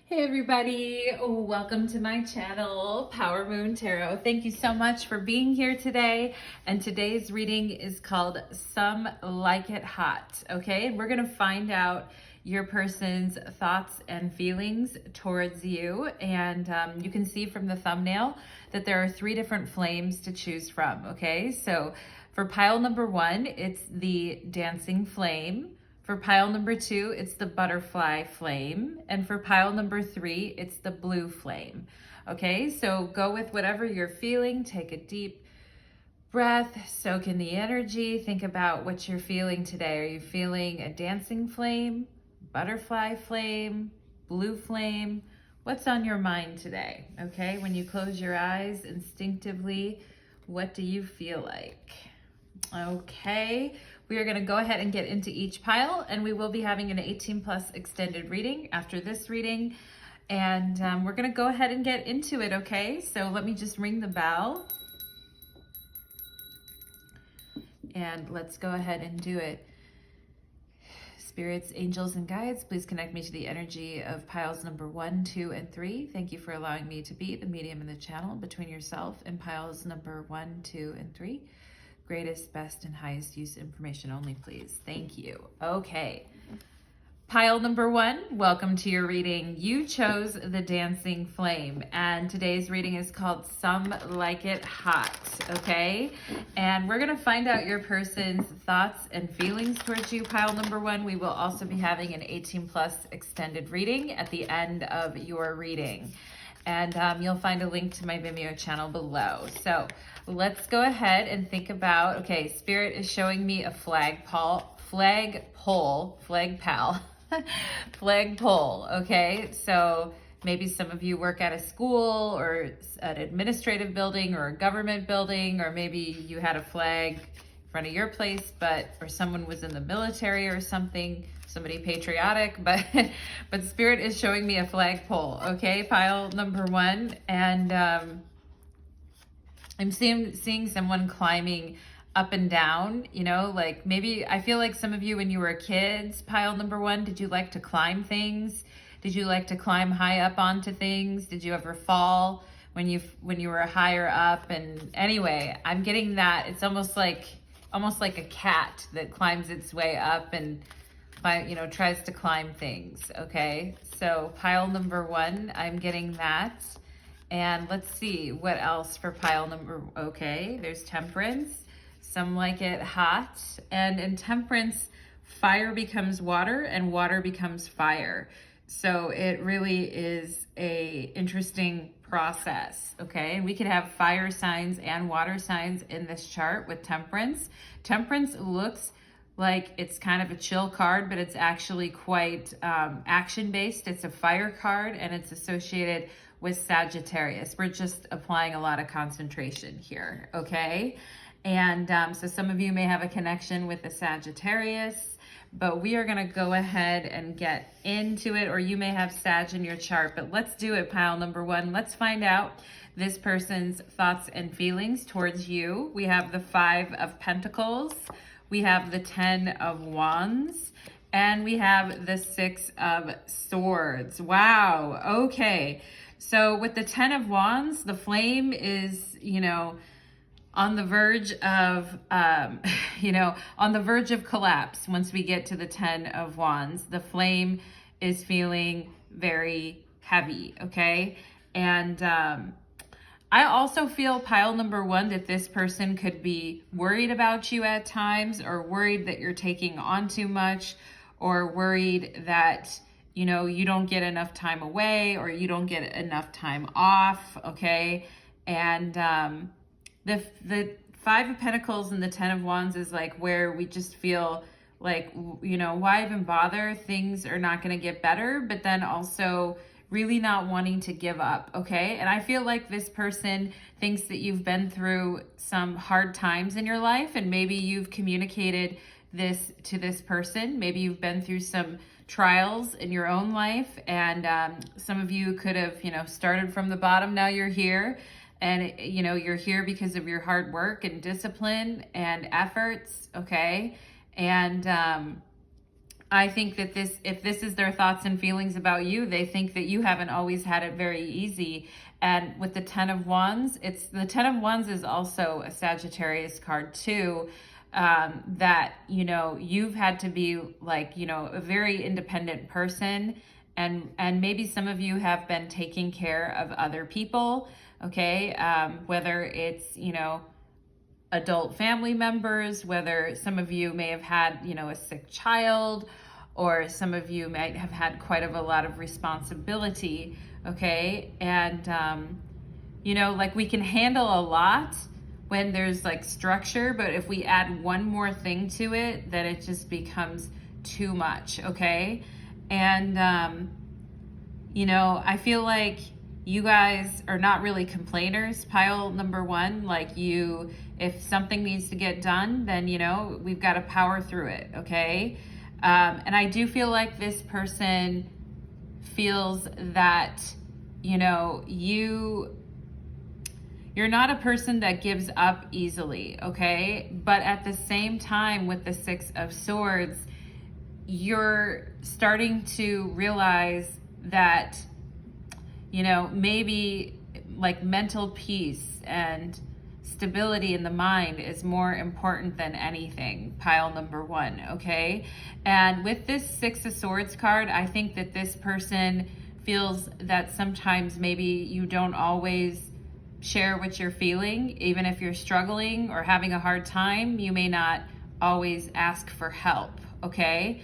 Hey everybody, welcome to my channel, Power Moon Tarot. Thank you so much for being here today. And today's reading is called Some Like It Hot, okay? And we're gonna find out your person's thoughts and feelings towards you. And you can see from the thumbnail that there are 3 different flames to choose from, okay? So for pile number 1, it's the dancing flame. For pile number 2, it's the butterfly flame. And for pile number 3, it's the blue flame. Okay, so go with whatever you're feeling. Take a deep breath, soak in the energy. Think about what you're feeling today. Are you feeling a dancing flame, butterfly flame, blue flame? What's on your mind today? Okay, when you close your eyes instinctively, what do you feel like? Okay, we are going to go ahead and get into each pile, and we will be having an 18 plus extended reading after this reading, and we're going to go ahead and get into it. Okay, so let me just ring the bell and let's go ahead and do it. Spirits, angels, and guides, please connect me to the energy of piles number 1, 2, and 3. Thank you for allowing me to be the medium in the channel between yourself and piles number 1, 2, and 3. Greatest, best, and highest use information only, please. Thank you. Okay. Pile number 1, welcome to your reading. You chose the dancing flame, and today's reading is called Some Like It Hot, okay? And we're going to find out your person's thoughts and feelings towards you, pile number 1. We will also be having an 18 plus extended reading at the end of your reading. And you'll find a link to my Vimeo channel below. So let's go ahead and think about, okay, Spirit is showing me a flagpole, okay? So maybe some of you work at a school or an administrative building or a government building, or maybe you had a flag in front of your place, or someone was in the military or something, somebody patriotic, but Spirit is showing me a flagpole, okay, pile number 1, and I'm seeing someone climbing up and down, you know, like maybe I feel like some of you when you were kids, pile number 1, did you like to climb things? Did you like to climb high up onto things? Did you ever fall when you were higher up? And anyway, I'm getting that it's almost like a cat that climbs its way up and tries to climb things, okay? So pile number 1, I'm getting that. And let's see what else for pile number, okay, there's Temperance, Some Like It Hot. And in Temperance, fire becomes water and water becomes fire. So it really is a interesting process, okay? And we could have fire signs and water signs in this chart with Temperance. Temperance looks like it's kind of a chill card, but it's actually quite action-based. It's a fire card, and it's associated with Sagittarius. We're just applying a lot of concentration here, okay? And so some of you may have a connection with the Sagittarius, but we are gonna go ahead and get into it, or you may have Sag in your chart, but let's do it, pile number 1. Let's find out this person's thoughts and feelings towards you. We have the 5 of Pentacles, we have the 10 of Wands, and we have the 6 of Swords. Wow, okay. So with the 10 of Wands, the flame is, on the verge of, on the verge of collapse. Once we get to the 10 of Wands, the flame is feeling very heavy, okay? And I also feel, pile number 1, that this person could be worried about you at times, or worried that you're taking on too much, or worried that, you don't get enough time away, or you don't get enough time off, okay? And the 5 of Pentacles and the 10 of Wands is like where we just feel like, why even bother? Things are not going to get better, but then also really not wanting to give up, okay? And I feel like this person thinks that you've been through some hard times in your life, and maybe you've communicated this to this person. Maybe you've been through some trials in your own life, and some of you could have, started from the bottom. Now you're here, and you're here because of your hard work and discipline and efforts, okay? And I think that if this is their thoughts and feelings about you, they think that you haven't always had it very easy. And with the Ten of Wands, the Ten of Wands is also a Sagittarius card too. That, you know, you've had to be like, you know, a very independent person. And maybe some of you have been taking care of other people, okay? Whether it's, you know, adult family members, whether some of you may have had, you know, a sick child, or some of you might have had quite a lot of responsibility, okay? And, you know, like we can handle a lot when there's like structure, but if we add one more thing to it, then it just becomes too much, okay? And, you know, I feel like you guys are not really complainers, pile number one. Like if something needs to get done, then, you know, we've got to power through it, okay? And I do feel like this person feels that, you know, you're not a person that gives up easily, okay? But at the same time, with the Six of Swords, you're starting to realize that, you know, maybe like mental peace and stability in the mind is more important than anything, pile number one, okay? And with this Six of Swords card, I think that this person feels that sometimes maybe you don't always share what you're feeling. Even if you're struggling or having a hard time, you may not always ask for help, okay?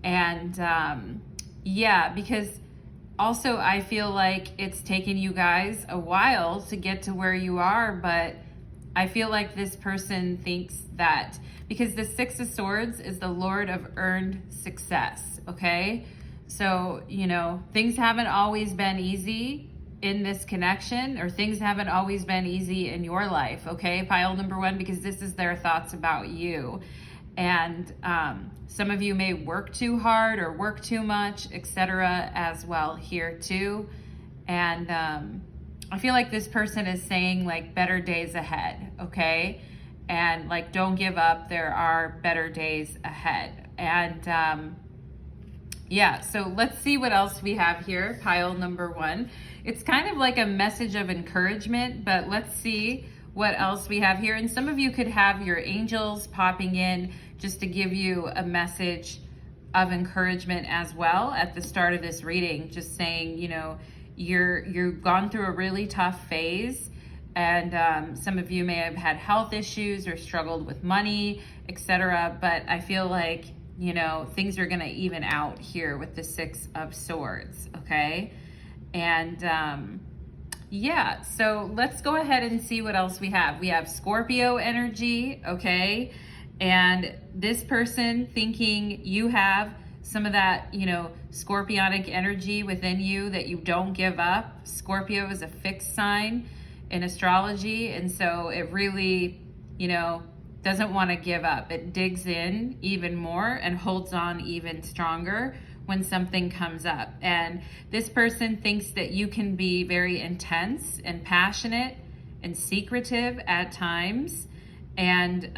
And yeah, because also I feel like it's taken you guys a while to get to where you are, but I feel like this person thinks that because the Six of Swords is the Lord of earned success, okay? So, you know, things haven't always been easy in this connection, or things haven't always been easy in your life, okay? Pile number one, because this is their thoughts about you. And some of you may work too hard or work too much, etc. as well here too. And I feel like this person is saying like better days ahead, okay? And like don't give up, there are better days ahead. And yeah, so let's see what else we have here, pile number one. It's kind of like a message of encouragement, but let's see what else we have here. And some of you could have your angels popping in just to give you a message of encouragement as well at the start of this reading, just saying, you know, you've gone through a really tough phase, and some of you may have had health issues or struggled with money, etc. But I feel like, you know, things are going to even out here with the Six of Swords, okay? And yeah, so let's go ahead and see what else we have. We have Scorpio energy, okay? And this person thinking you have some of that, you know, scorpionic energy within you, that you don't give up. Scorpio is a fixed sign in astrology, and so it really, you know, doesn't want to give up. It digs in even more and holds on even stronger when something comes up. And this person thinks that you can be very intense and passionate and secretive at times. And,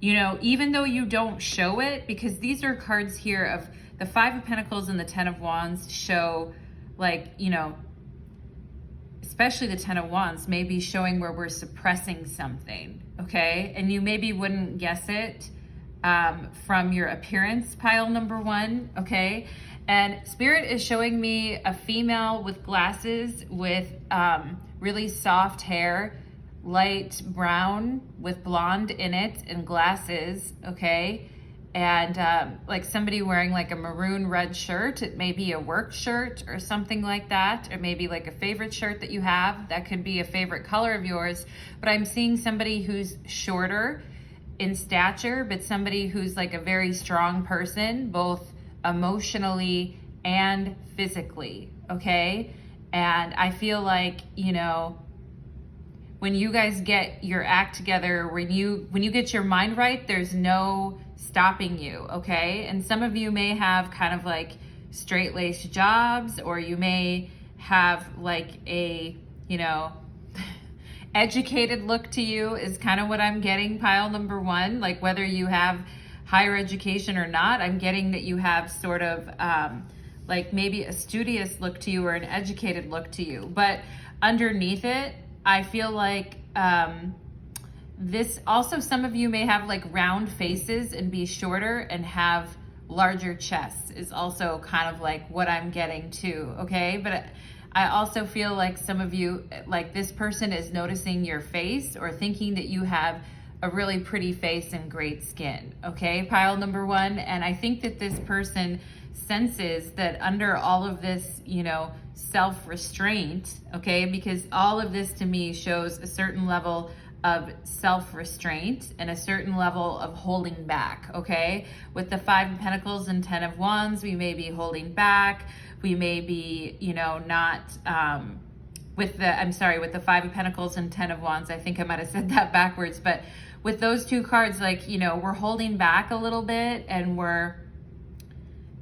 you know, even though you don't show it, because these are cards here of the Five of Pentacles and the Ten of Wands show, like, you know, especially the Ten of Wands may be showing where we're suppressing something, okay? And you maybe wouldn't guess it from your appearance, pile number one, okay? And Spirit is showing me a female with glasses with really soft hair, light brown with blonde in it, and glasses, okay? And like somebody wearing like a maroon red shirt. It may be a work shirt or something like that, or maybe like a favorite shirt that you have. That could be a favorite color of yours. But I'm seeing somebody who's shorter in stature, but somebody who's like a very strong person, both emotionally and physically, okay? And I feel like, you know, when you guys get your act together, when you get your mind right, there's no stopping you, okay? And some of you may have kind of like straight-laced jobs, or you may have like a, you know, educated look to you is kind of what I'm getting, pile number one. Like whether you have higher education or not, I'm getting that you have sort of like maybe a studious look to you or an educated look to you. But underneath it, I feel like this also, some of you may have like round faces and be shorter and have larger chests is also kind of like what I'm getting too, okay? But I also feel like some of you, like this person is noticing your face or thinking that you have a really pretty face and great skin, okay? Pile number one. And I think that this person senses that under all of this, you know, self-restraint, okay? Because all of this to me shows a certain level of self-restraint and a certain level of holding back, okay? With the 5 of Pentacles and 10 of Wands, we may be holding back. We may be, you know, not, with the 5 of Pentacles and 10 of Wands, I think I might have said that backwards, but with those two cards, like, you know, we're holding back a little bit and we're,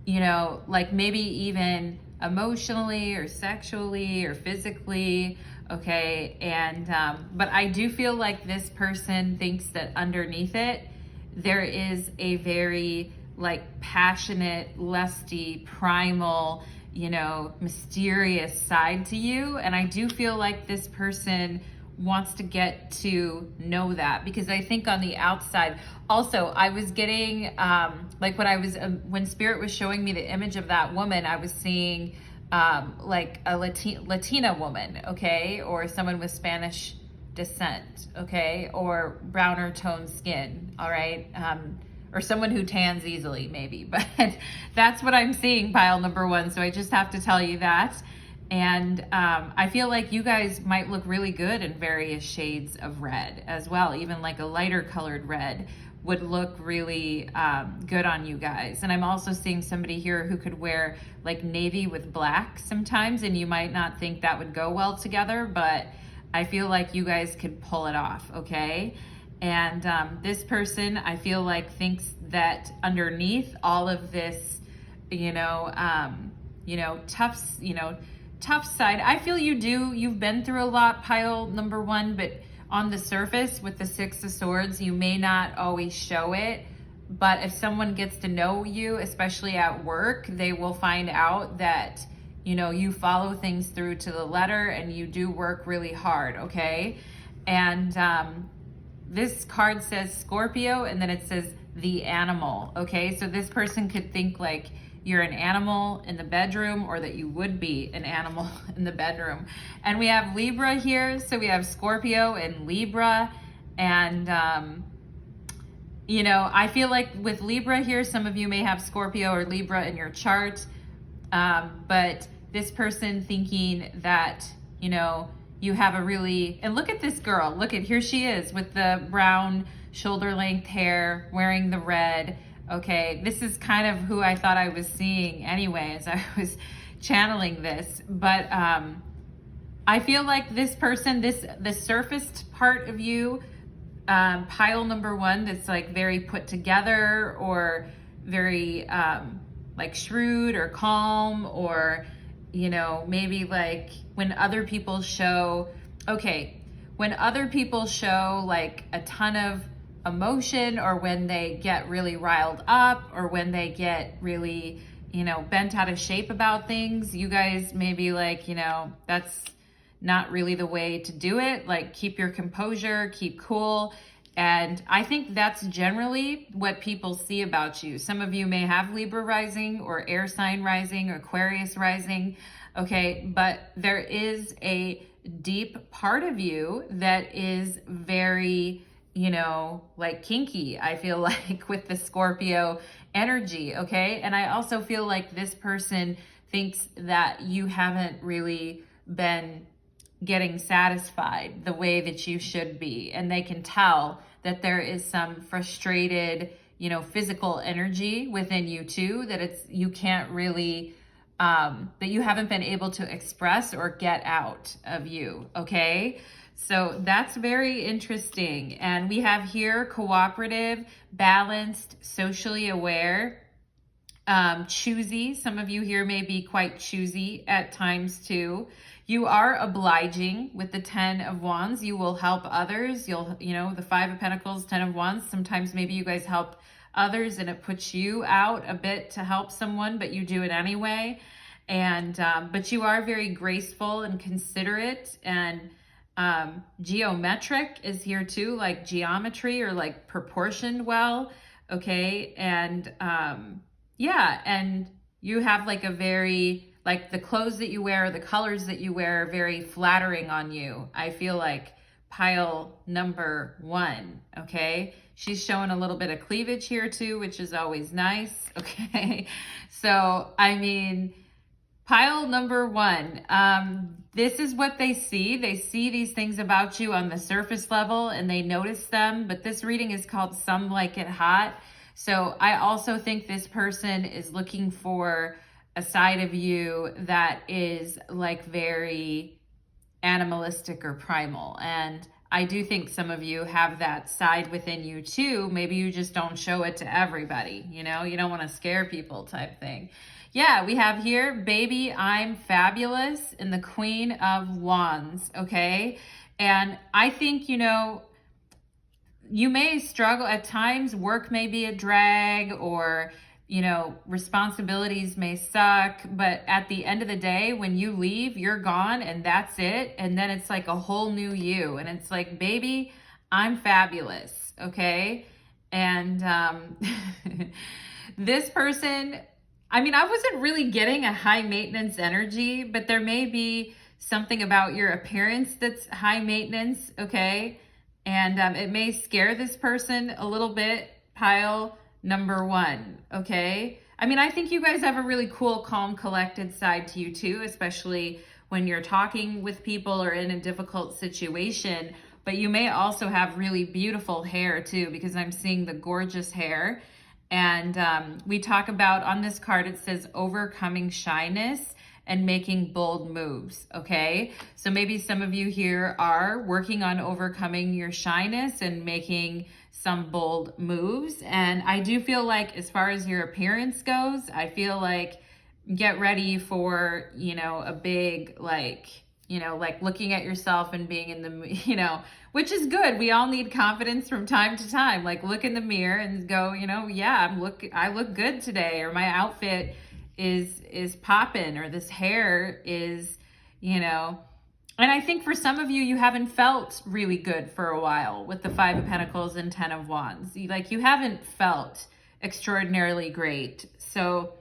you know, like maybe even emotionally or sexually or physically, okay? And, but I do feel like this person thinks that underneath it, there is a very like passionate, lusty, primal, you know, mysterious side to you. And I do feel like this person wants to get to know that, because I think on the outside, also I was getting, like when Spirit was showing me the image of that woman, I was seeing like a Latina woman, okay? Or someone with Spanish descent, okay? Or browner toned skin, all right? Or someone who tans easily maybe, but that's what I'm seeing, pile number one. So I just have to tell you that. And I feel like you guys might look really good in various shades of red as well. Even like a lighter colored red would look really good on you guys. And I'm also seeing somebody here who could wear like navy with black sometimes, and you might not think that would go well together, but I feel like you guys could pull it off, okay? And this person, I feel like, thinks that underneath all of this, tough side, I feel you've been through a lot, pile number one, but on the surface with the 6 of Swords, you may not always show it. But if someone gets to know you, especially at work, they will find out that, you follow things through to the letter and you do work really hard, okay? And this card says Scorpio, and then it says the animal, okay? So this person could think like you're an animal in the bedroom, or that you would be an animal in the bedroom. And we have Libra here, so we have Scorpio and Libra. And, I feel like with Libra here, some of you may have Scorpio or Libra in your chart, but this person thinking that, you have a really, and look at this girl, here she is with the brown shoulder length hair, wearing the red. Okay, this is kind of who I thought I was seeing anyway as I was channeling this. But I feel like this person, the surfaced part of you, pile number one, that's like very put together or very like shrewd or calm, or, maybe like when other people show like a ton of emotion, or when they get really riled up, or when they get really, bent out of shape about things, you guys may be like, that's not really the way to do it. Like, keep your composure, keep cool. And I think that's generally what people see about you. Some of you may have Libra rising or air sign rising or Aquarius rising, okay? But there is a deep part of you that is very, like kinky, I feel like, with the Scorpio energy, okay? And I also feel like this person thinks that you haven't really been getting satisfied the way that you should be. And they can tell that there is some frustrated, physical energy within you too, that you can't really, that you haven't been able to express or get out of you, okay? So that's very interesting. And we have here cooperative, balanced, socially aware, choosy. Some of you here may be quite choosy at times too. You are obliging with the 10 of Wands. You will help others. The 5 of Pentacles, 10 of Wands. Sometimes maybe you guys help others and it puts you out a bit to help someone, but you do it anyway. And but you are very graceful and considerate, and geometric is here too, like geometry or like proportioned well. Okay. And yeah, and you have like a very, like the clothes that you wear, the colors that you wear are very flattering on you. I feel like pile number 1. Okay. She's showing a little bit of cleavage here too, which is always nice. Okay. So, I mean, pile number 1, this is what they see. They see these things about you on the surface level and they notice them, but this reading is called Some Like It Hot. So I also think this person is looking for a side of you that is like very animalistic or primal. And I do think some of you have that side within you too. Maybe you just don't show it to everybody, you know, you don't want to scare people type thing. Yeah, we have here, baby, I'm fabulous, and the Queen of Wands, okay? And I think, you know, you may struggle at times, work may be a drag, or, you know, responsibilities may suck, but at the end of the day, when you leave, you're gone and that's it. And then it's like a whole new you. And it's like, baby, I'm fabulous, okay? And this person, I mean, I wasn't really getting a high maintenance energy, but there may be something about your appearance that's high maintenance, okay? And it may scare this person a little bit, pile number 1, okay? I mean, I think you guys have a really cool, calm, collected side to you too, especially when you're talking with people or in a difficult situation. But you may also have really beautiful hair too, because I'm seeing the gorgeous hair. And we talk about, on this card, it says overcoming shyness and making bold moves, okay? So maybe some of you here are working on overcoming your shyness and making some bold moves. And I do feel like, as far as your appearance goes, I feel like get ready for, you know, a big, like, you know, like looking at yourself and being in the, you know, which is good. We all need confidence from time to time. Like, look in the mirror and go, you know, yeah, I look good today, or my outfit is popping, or this hair is, you know. And I think for some of you, you haven't felt really good for a while with the 5 of Pentacles and 10 of Wands. You haven't felt extraordinarily great. So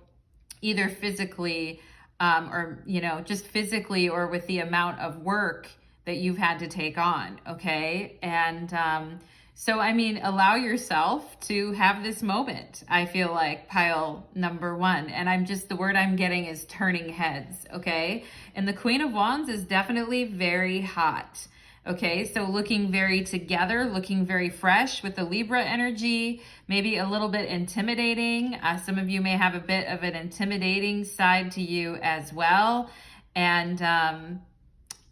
either physically, or, you know, just physically, or with the amount of work that you've had to take on, okay? And so, I mean, allow yourself to have this moment, I feel like, pile number 1. And the word I'm getting is turning heads, okay? And the Queen of Wands is definitely very hot, okay? So looking very together, looking very fresh with the Libra energy, maybe a little bit intimidating. Some of you may have a bit of an intimidating side to you as well. And,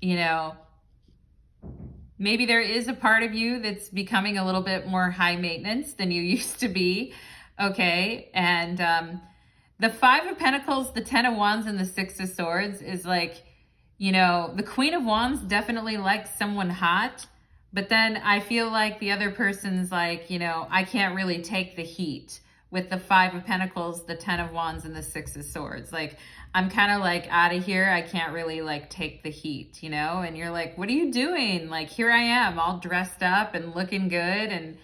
you know, maybe there is a part of you that's becoming a little bit more high maintenance than you used to be, okay? And the 5 of Pentacles, the 10 of Wands, and the 6 of Swords is like, you know, the Queen of Wands definitely likes someone hot, but then I feel like the other person's like, you know, I can't really take the heat with the 5 of Pentacles, the 10 of Wands, and the 6 of Swords. Like, I'm kind of like out of here. I can't really like take the heat, you know? And you're like, what are you doing? Like, here I am all dressed up and looking good and,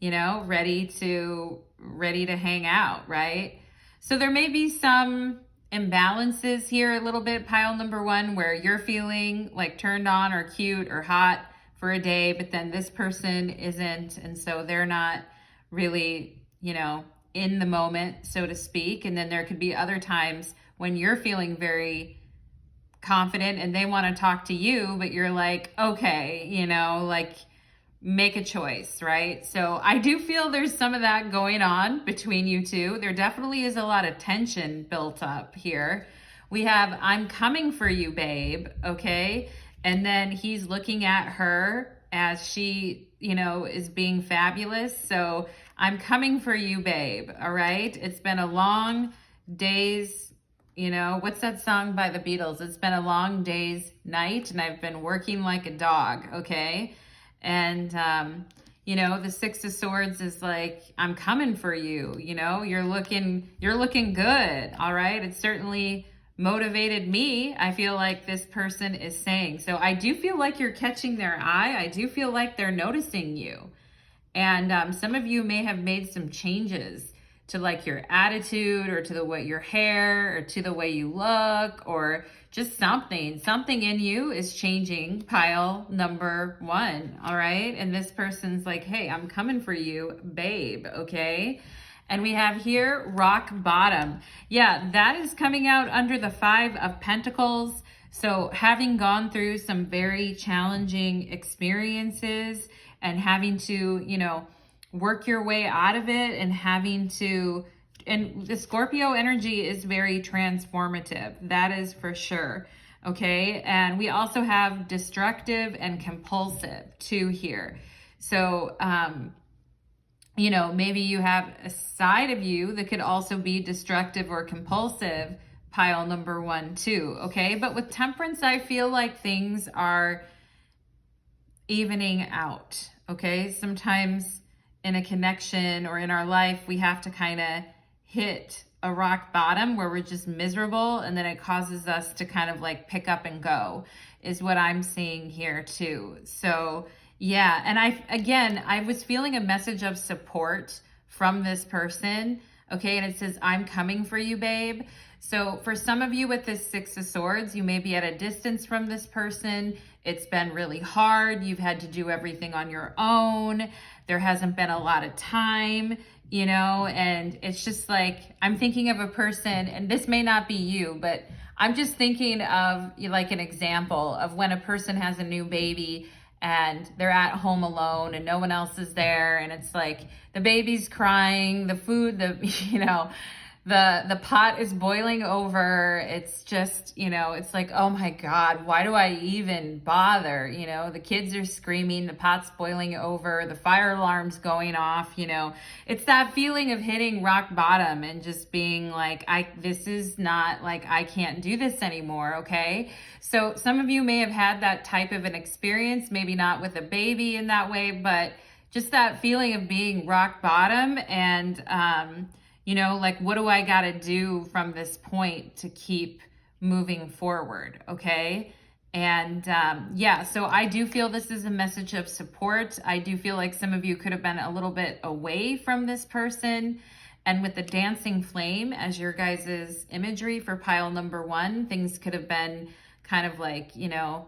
you know, ready to hang out, right? So there may be some imbalances here a little bit, pile number 1, where you're feeling like turned on or cute or hot for a day, but then this person isn't. And so they're not really, you know, in the moment, so to speak. And then there could be other times when you're feeling very confident and they want to talk to you, but you're like, okay, you know, like, make a choice, right? So I do feel there's some of that going on between you two. There definitely is a lot of tension built up here. We have, I'm coming for you, babe, okay? And then he's looking at her as she, you know, is being fabulous. So I'm coming for you, babe, all right? It's been a long day's, you know, what's that song by the Beatles? It's been a long day's night and I've been working like a dog, okay? And, You know, the Six of Swords is like, I'm coming for you. You know, you're looking good. All right. It certainly motivated me. I feel like this person is saying, so I do feel like you're catching their eye. I do feel like they're noticing you. And some of you may have made some changes to like your attitude, or to the way your hair, or to the way you look, or just something in you is changing, pile number one. All right. And this person's like, hey, I'm coming for you, babe. Okay. And we have here rock bottom. Yeah, that is coming out under the Five of Pentacles. So having gone through some very challenging experiences and having to, you know, work your way out of it, and having to, and the Scorpio energy is very transformative. That is for sure. Okay. And we also have destructive and compulsive too here. So, you know, maybe you have a side of you that could also be destructive or compulsive, pile number one too. Okay. But with Temperance, I feel like things are evening out. Okay. Sometimes in a connection or in our life, we have to kind of hit a rock bottom where we're just miserable, and then it causes us to kind of like pick up and go, is what I'm seeing here too. So yeah, and I was feeling a message of support from this person. Okay, and it says, I'm coming for you, babe. So for some of you with this Six of Swords, you may be at a distance from this person. It's been really hard. You've had to do everything on your own. There hasn't been a lot of time, you know, and it's just like, I'm thinking of a person, and this may not be you, but I'm just thinking of like an example of when a person has a new baby and they're at home alone and no one else is there, and it's like the baby's crying, the food, you know, the pot is boiling over. It's just, you know, it's like, oh my God, why do I even bother? You know, the kids are screaming, the pot's boiling over, the fire alarm's going off, you know. It's that feeling of hitting rock bottom and just being like, this is not, like, I can't do this anymore, okay? So some of you may have had that type of an experience, maybe not with a baby in that way, but just that feeling of being rock bottom, and you know, like, what do I got to do from this point to keep moving forward? Okay. And yeah, so I do feel this is a message of support. I do feel like some of you could have been a little bit away from this person. And with the dancing flame as your guys' imagery for pile number one, things could have been kind of like, you know,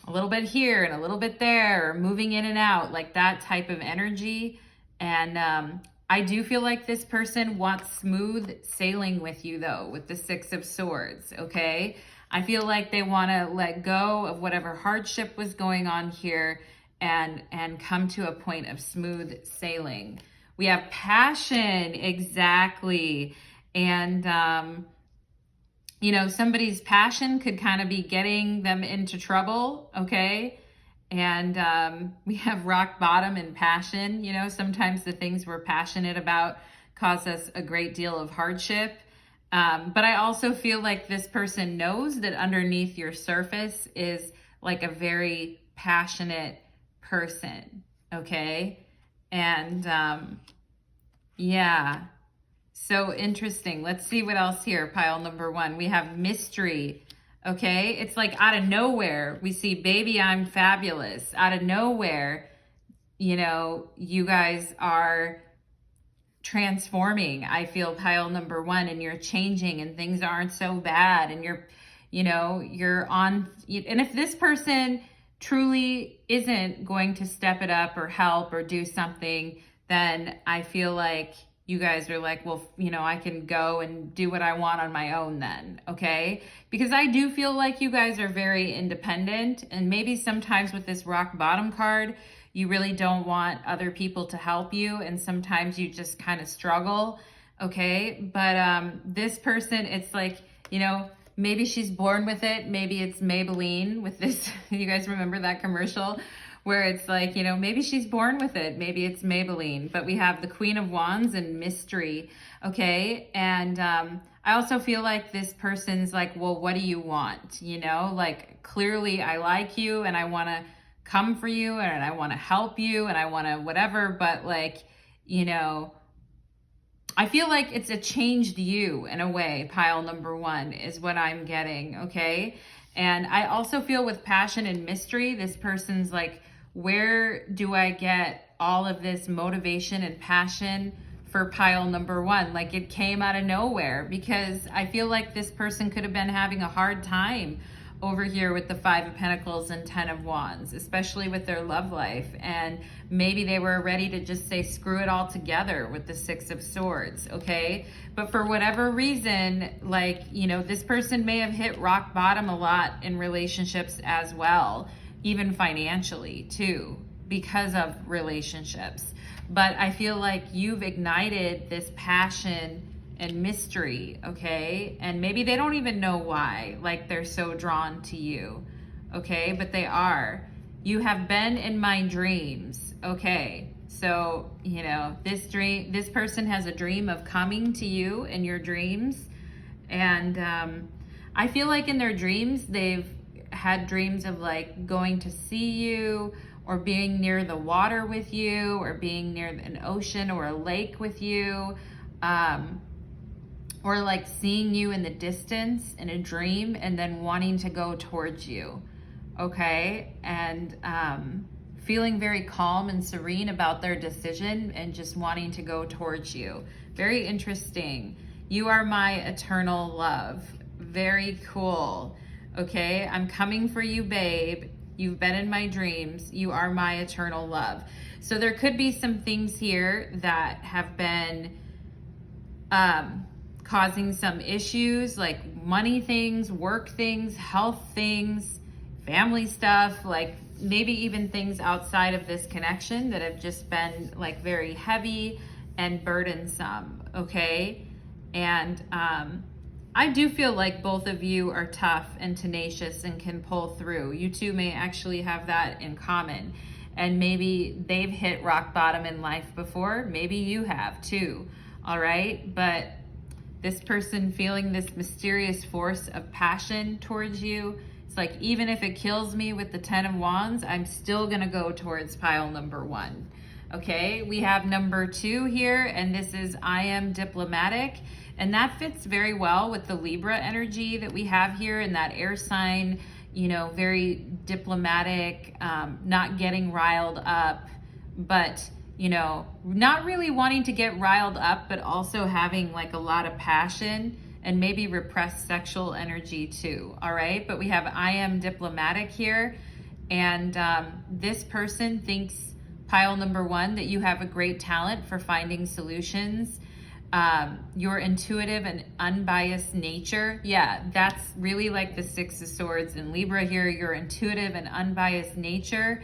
a little bit here and a little bit there, or moving in and out, like that type of energy. And I do feel like this person wants smooth sailing with you though, with the Six of Swords, okay? I feel like they want to let go of whatever hardship was going on here and come to a point of smooth sailing. We have passion, exactly. And, you know, somebody's passion could kind of be getting them into trouble, okay? And we have rock bottom and passion. You know, sometimes the things we're passionate about cause us a great deal of hardship. But I also feel like this person knows that underneath your surface is like a very passionate person, okay? And yeah, so interesting. Let's see what else here, pile number one. We have mystery. Okay, it's like out of nowhere, we see baby, I'm fabulous. Out of nowhere, you know, you guys are transforming. I feel pile number one, and you're changing, and things aren't so bad, and you're, you know, you're on. And if this person truly isn't going to step it up or help or do something, then I feel like you guys are like, well, you know, I can go and do what I want on my own then, okay? Because I do feel like you guys are very independent, and maybe sometimes with this rock bottom card, you really don't want other people to help you, and sometimes you just kind of struggle, okay? But this person, it's like, you know, maybe she's born with it, maybe it's Maybelline with this, you guys remember that commercial? Where it's like, you know, maybe she's born with it. Maybe it's Maybelline. But we have the Queen of Wands and mystery, okay? And I also feel like this person's like, well, what do you want? You know, like, clearly I like you and I want to come for you and I want to help you and I want to whatever, but like, you know, I feel like it's a changed you in a way. Pile number one is what I'm getting, okay? And I also feel with passion and mystery, this person's like, where do I get all of this motivation and passion for pile number one? Like it came out of nowhere, because I feel like this person could have been having a hard time over here with the Five of Pentacles and Ten of Wands, especially with their love life. And maybe they were ready to just say, screw it all together with the Six of Swords, okay? But for whatever reason, like, you know, this person may have hit rock bottom a lot in relationships as well, even financially too, because of relationships. But I feel like you've ignited this passion and mystery, okay? And maybe they don't even know why, like they're so drawn to you, okay? But they are. You have been in my dreams, okay? So, you know, this person has a dream of coming to you in your dreams. And I feel like in their dreams, they've had dreams of like going to see you, or being near the water with you, or being near an ocean or a lake with you, or like seeing you in the distance in a dream and then wanting to go towards you, okay? And feeling very calm and serene about their decision and just wanting to go towards you. Very interesting. You are my eternal love. Very cool, okay? I'm coming for you, babe. You've been in my dreams. You are my eternal love. So there could be some things here that have been causing some issues, like money things, work things, health things, family stuff, like maybe even things outside of this connection that have just been like very heavy and burdensome, okay? And I do feel like both of you are tough and tenacious and can pull through. You two may actually have that in common. And maybe they've hit rock bottom in life before. Maybe you have too, all right? But this person feeling this mysterious force of passion towards you, it's like, even if it kills me with the Ten of Wands, I'm still gonna go towards pile number one, okay? We have number two here, and this is I am diplomatic. And that fits very well with the Libra energy that we have here, in that air sign, you know, very diplomatic, not getting riled up, but, you know, not really wanting to get riled up, but also having like a lot of passion and maybe repressed sexual energy too, all right? But we have I am diplomatic here, and this person thinks, pile number one, that you have a great talent for finding solutions. Your intuitive and unbiased nature. Yeah, that's really like the Six of Swords in Libra here. Your intuitive and unbiased nature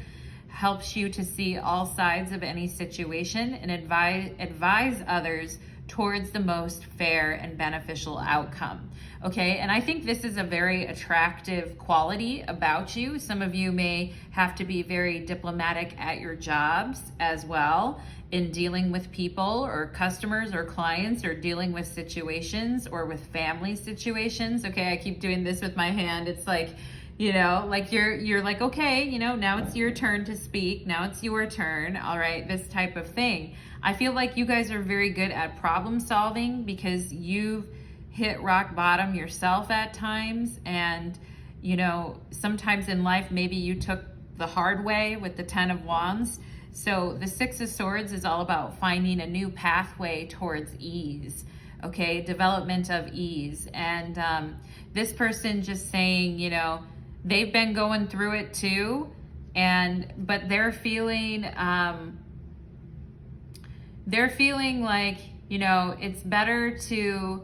helps you to see all sides of any situation and advise others towards the most fair and beneficial outcome. Okay, and I think this is a very attractive quality about you. Some of you may have to be very diplomatic at your jobs as well, in dealing with people or customers or clients, or dealing with situations or with family situations. Okay, I keep doing this with my hand. It's like, you know, like you're like, okay, you know, now it's your turn to speak. Now it's your turn. All right, this type of thing. I feel like you guys are very good at problem solving, because you've hit rock bottom yourself at times. And, you know, sometimes in life, maybe you took the hard way with the Ten of Wands. So the Six of Swords is all about finding a new pathway towards ease, okay? Development of ease. And this person just saying, you know, they've been going through it too, but they're feeling like, you know, it's better to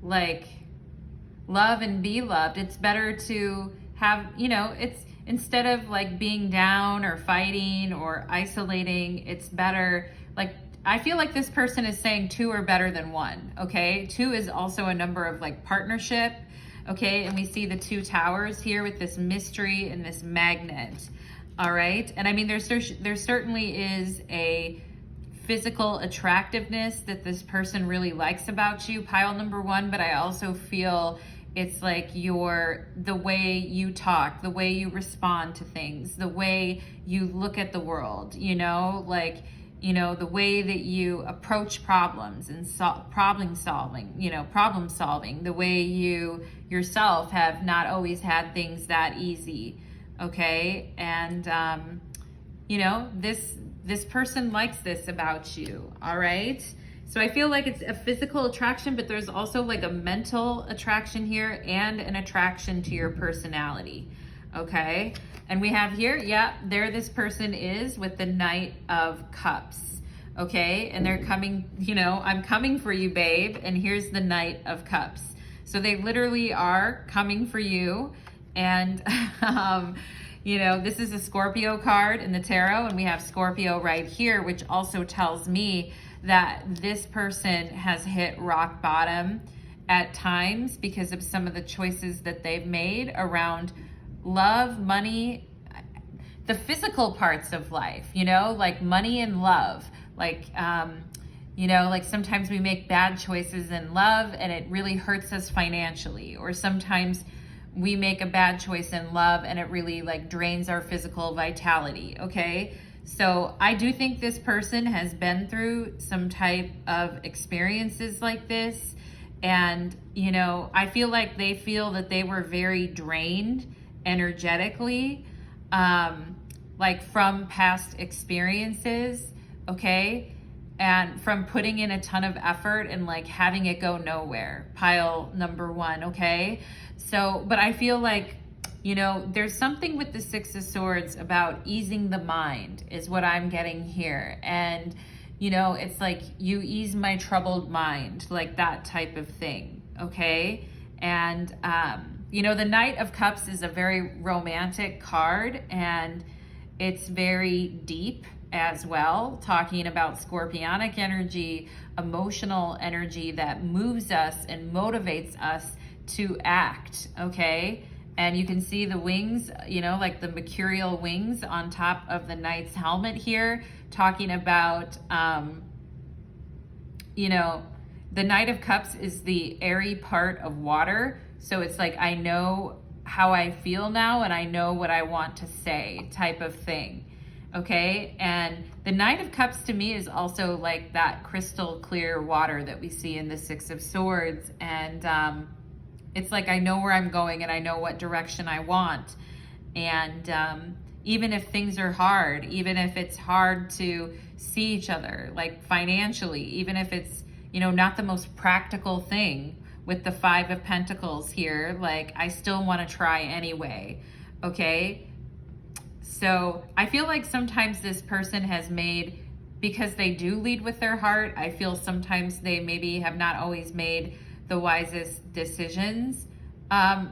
like love and be loved. It's better to have, you know, it's, instead of like being down or fighting or isolating, it's better, like, I feel like this person is saying two are better than one, okay? Two is also a number of like partnership, okay? And we see the two towers here with this mystery and this magnet, all right? And I mean, there certainly is a physical attractiveness that this person really likes about you, pile number one, but I also feel it's like the way you talk, the way you respond to things, the way you look at the world, you know, like, you know, the way that you approach problems and problem solving, the way you yourself have not always had things that easy. Okay. And, you know, this person likes this about you. All right. So I feel like it's a physical attraction, but there's also like a mental attraction here and an attraction to your personality. Okay. And we have here, yeah, there this person is with the Knight of Cups. Okay. And they're coming, you know, I'm coming for you, babe. And here's the Knight of Cups. So they literally are coming for you. And, you know, this is a Scorpio card in the tarot, and we have Scorpio right here, which also tells me that this person has hit rock bottom at times because of some of the choices that they've made around love, money, the physical parts of life, you know, like money and love. Like, you know, like sometimes we make bad choices in love and it really hurts us financially, or sometimes we make a bad choice in love and it really like drains our physical vitality. Okay. So I do think this person has been through some type of experiences like this. And, you know, I feel like they feel that they were very drained energetically, like from past experiences. Okay. And from putting in a ton of effort and like having it go nowhere. Pile number one. Okay. So, but I feel like, you know, there's something with the Six of Swords about easing the mind is what I'm getting here. And, you know, it's like you ease my troubled mind, like that type of thing. Okay. And, you know, the Knight of Cups is a very romantic card, and it's very deep as well, talking about scorpionic energy, emotional energy that moves us and motivates us to act. Okay. And you can see the wings, you know, like the mercurial wings on top of the knight's helmet here, talking about, you know, the Knight of Cups is the airy part of water. So it's like, I know how I feel now and I know what I want to say type of thing. Okay. And the Knight of Cups to me is also like that crystal clear water that we see in the Six of Swords. And, it's like, I know where I'm going and I know what direction I want. And even if things are hard, even if it's hard to see each other, like financially, even if it's, you know, not the most practical thing with the Five of Pentacles here, like I still want to try anyway. Okay. So I feel like sometimes this person has made, because they do lead with their heart, I feel sometimes they maybe have not always made the wisest decisions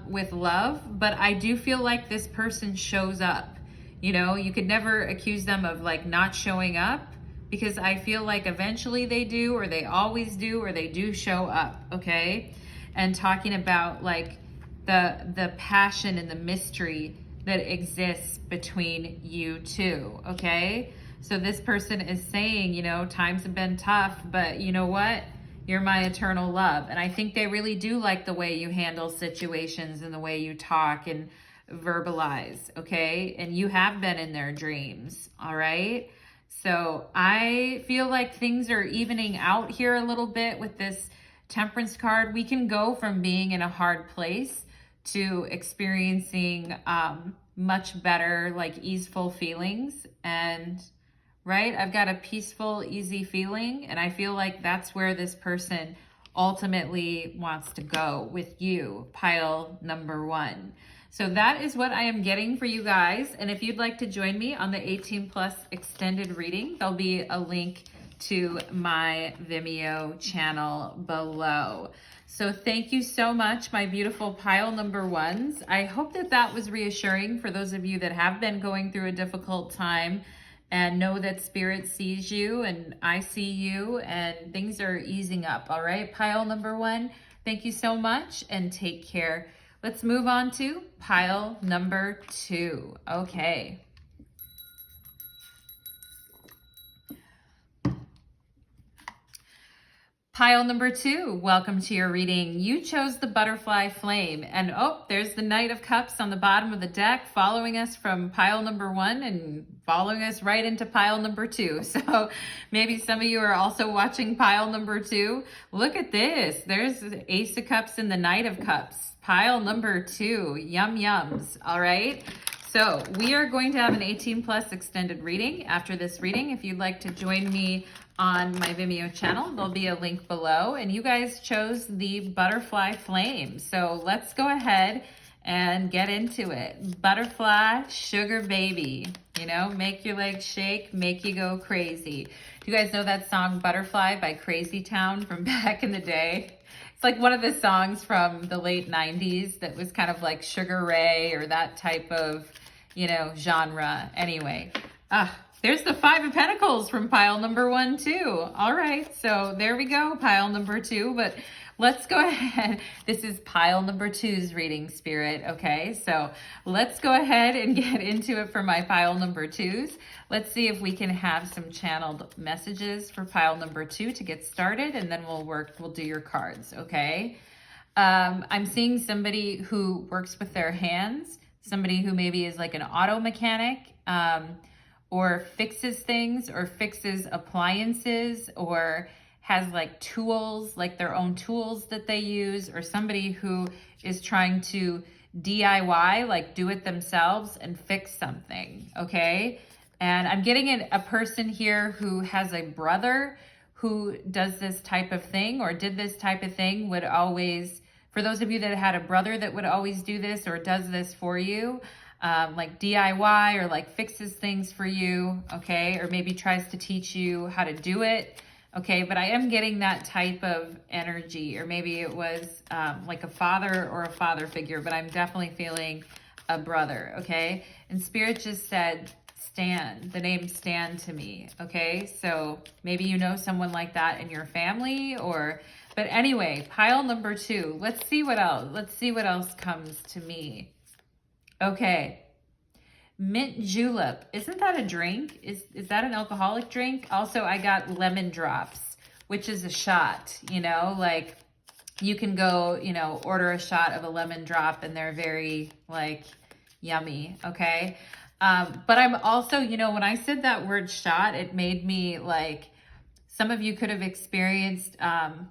with love, but I do feel like this person shows up. You know, you could never accuse them of like not showing up, because I feel like eventually they do, or they always do, or they do show up. Okay. And talking about like the passion and the mystery that exists between you two. Okay. So this person is saying, you know, times have been tough, but you know what? You're my eternal love. And I think they really do like the way you handle situations and the way you talk and verbalize, okay? And you have been in their dreams, all right? So I feel like things are evening out here a little bit with this Temperance card. We can go from being in a hard place to experiencing much better, like easeful feelings. And right? I've got a peaceful, easy feeling, and I feel like that's where this person ultimately wants to go with you, pile number one. So that is what I am getting for you guys. And if you'd like to join me on the 18 plus extended reading, there'll be a link to my Vimeo channel below. So thank you so much, my beautiful pile number ones. I hope that that was reassuring for those of you that have been going through a difficult time, and know that Spirit sees you and I see you and things are easing up. All right, pile number one, thank you so much and take care. Let's move on to pile number two. Okay. Pile number 2, welcome to your reading. You chose the butterfly flame, and oh, there's the Knight of Cups on the bottom of the deck following us from pile number 1 and following us right into pile number 2. So maybe some of you are also watching pile number 2. Look at this. There's the Ace of Cups and the Knight of Cups. Pile number 2. Yum yums. All right. So we are going to have an 18 plus extended reading after this reading. If you'd like to join me on my Vimeo channel, there'll be a link below. And you guys chose the butterfly flame. So let's go ahead and get into it. Butterfly, sugar baby, you know, make your legs shake, make you go crazy. You guys know that song Butterfly by Crazy Town from back in the day? It's like one of the songs from the late 90s that was kind of like Sugar Ray or that type of, you know, genre. Anyway, there's the 5 of Pentacles from pile number 1 too. All right, so there we go, pile number 2. But let's go ahead. This is pile number 2's reading, Spirit. Okay, so let's go ahead and get into it for my pile number 2's. Let's see if we can have some channeled messages for pile number 2 to get started, and then we'll do your cards. Okay. I'm seeing somebody who works with their hands. Somebody who maybe is like an auto mechanic, or fixes things or fixes appliances or has like tools, like their own tools that they use, or somebody who is trying to DIY, like do it themselves and fix something, okay? And I'm getting a person here who has a brother who does this type of thing or did this type of thing, would always, for those of you that had a brother that would always do this or does this for you, like DIY or like fixes things for you, okay? Or maybe tries to teach you how to do it, okay? But I am getting that type of energy, or maybe it was like a father or a father figure, but I'm definitely feeling a brother, okay? And Spirit just said, Stan, the name Stan to me, okay? So maybe you know someone like that in your family, or, but anyway, pile number 2. Let's see what else. Let's see what else comes to me. Okay. Mint julep. Isn't that a drink? Is that an alcoholic drink? Also, I got lemon drops, which is a shot, you know, like you can go, you know, order a shot of a lemon drop and they're very like yummy. Okay. But I'm also, you know, when I said that word shot, it made me like, some of you could have experienced,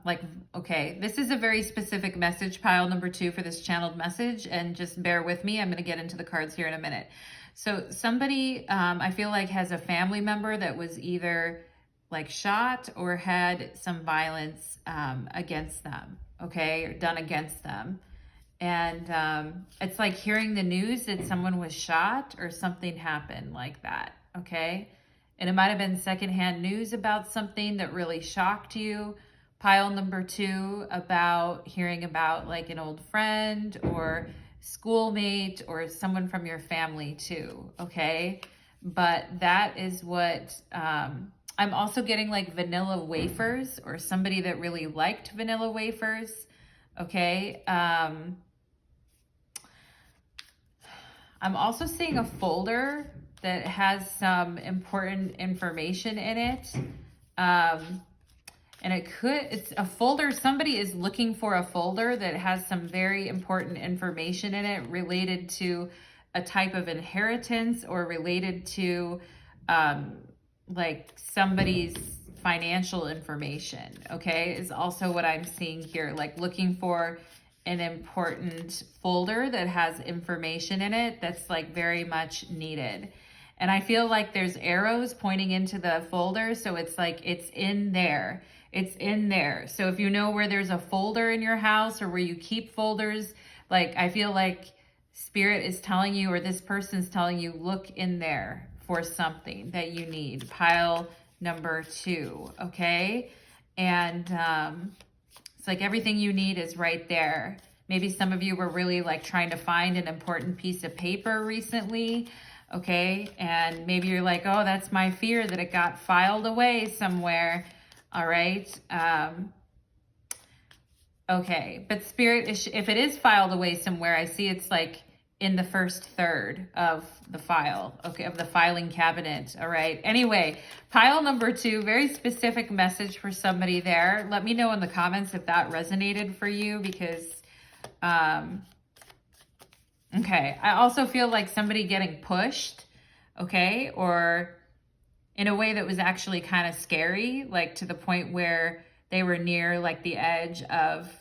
like, okay, this is a very specific message, pile number 2 for this channeled message, and just bear with me. I'm going to get into the cards here in a minute. So somebody, I feel like, has a family member that was either like shot or had some violence against them, okay, or done against them. And it's like hearing the news that someone was shot or something happened like that, okay? And it might have been secondhand news about something that really shocked you. Pile number 2, about hearing about like an old friend or schoolmate or someone from your family too, okay? But that is what, I'm also getting like vanilla wafers, or somebody that really liked vanilla wafers, okay? I'm also seeing a folder that has some important information in it. And it's a folder, somebody is looking for a folder that has some very important information in it related to a type of inheritance, or related to like somebody's financial information, okay, is also what I'm seeing here, like looking for an important folder that has information in it that's like very much needed. And I feel like there's arrows pointing into the folder. So it's like, it's in there. It's in there. So if you know where there's a folder in your house or where you keep folders, like I feel like Spirit is telling you, or this person's telling you, look in there for something that you need. Pile number 2, okay? And it's like everything you need is right there. Maybe some of you were really like trying to find an important piece of paper recently, okay? And maybe you're like, oh, that's my fear that it got filed away somewhere, all right? Okay, but Spirit, if it is filed away somewhere, I see it's like in the first third of the file, okay, of the filing cabinet. All right. Anyway, pile number 2, very specific message for somebody there. Let me know in the comments if that resonated for you, because, okay, I also feel like somebody getting pushed, okay, or in a way that was actually kind of scary, like to the point where they were near like the edge of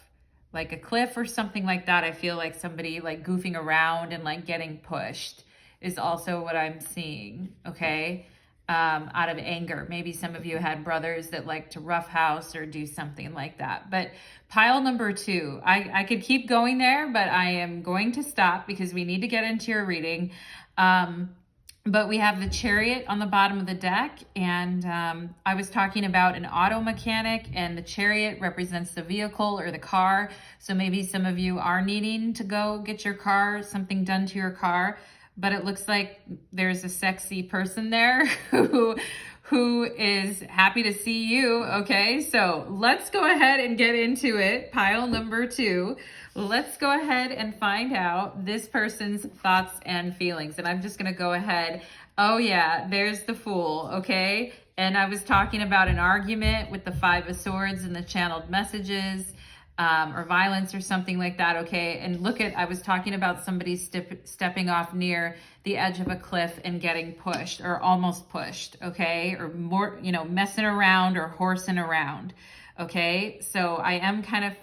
like a cliff or something like that. I feel like somebody like goofing around and like getting pushed is also what I'm seeing, okay? Out of anger. Maybe some of you had brothers that like to roughhouse or do something like that. But pile number 2, I could keep going there, but I am going to stop because we need to get into your reading. But we have the Chariot on the bottom of the deck, and I was talking about an auto mechanic, and the Chariot represents the vehicle or the car. So maybe some of you are needing to go get your car, something done to your car, but it looks like there's a sexy person there who is happy to see you, okay? So let's go ahead and get into it. Pile number 2. Let's go ahead and find out this person's thoughts and feelings. And I'm just going to go ahead. Oh yeah, there's the Fool, okay? And I was talking about an argument with the 5 of Swords and the channeled messages, or violence or something like that, okay? And look at, I was talking about somebody stepping off near the edge of a cliff and getting pushed or almost pushed, okay? Or more, you know, messing around or horsing around, okay? So I am kind of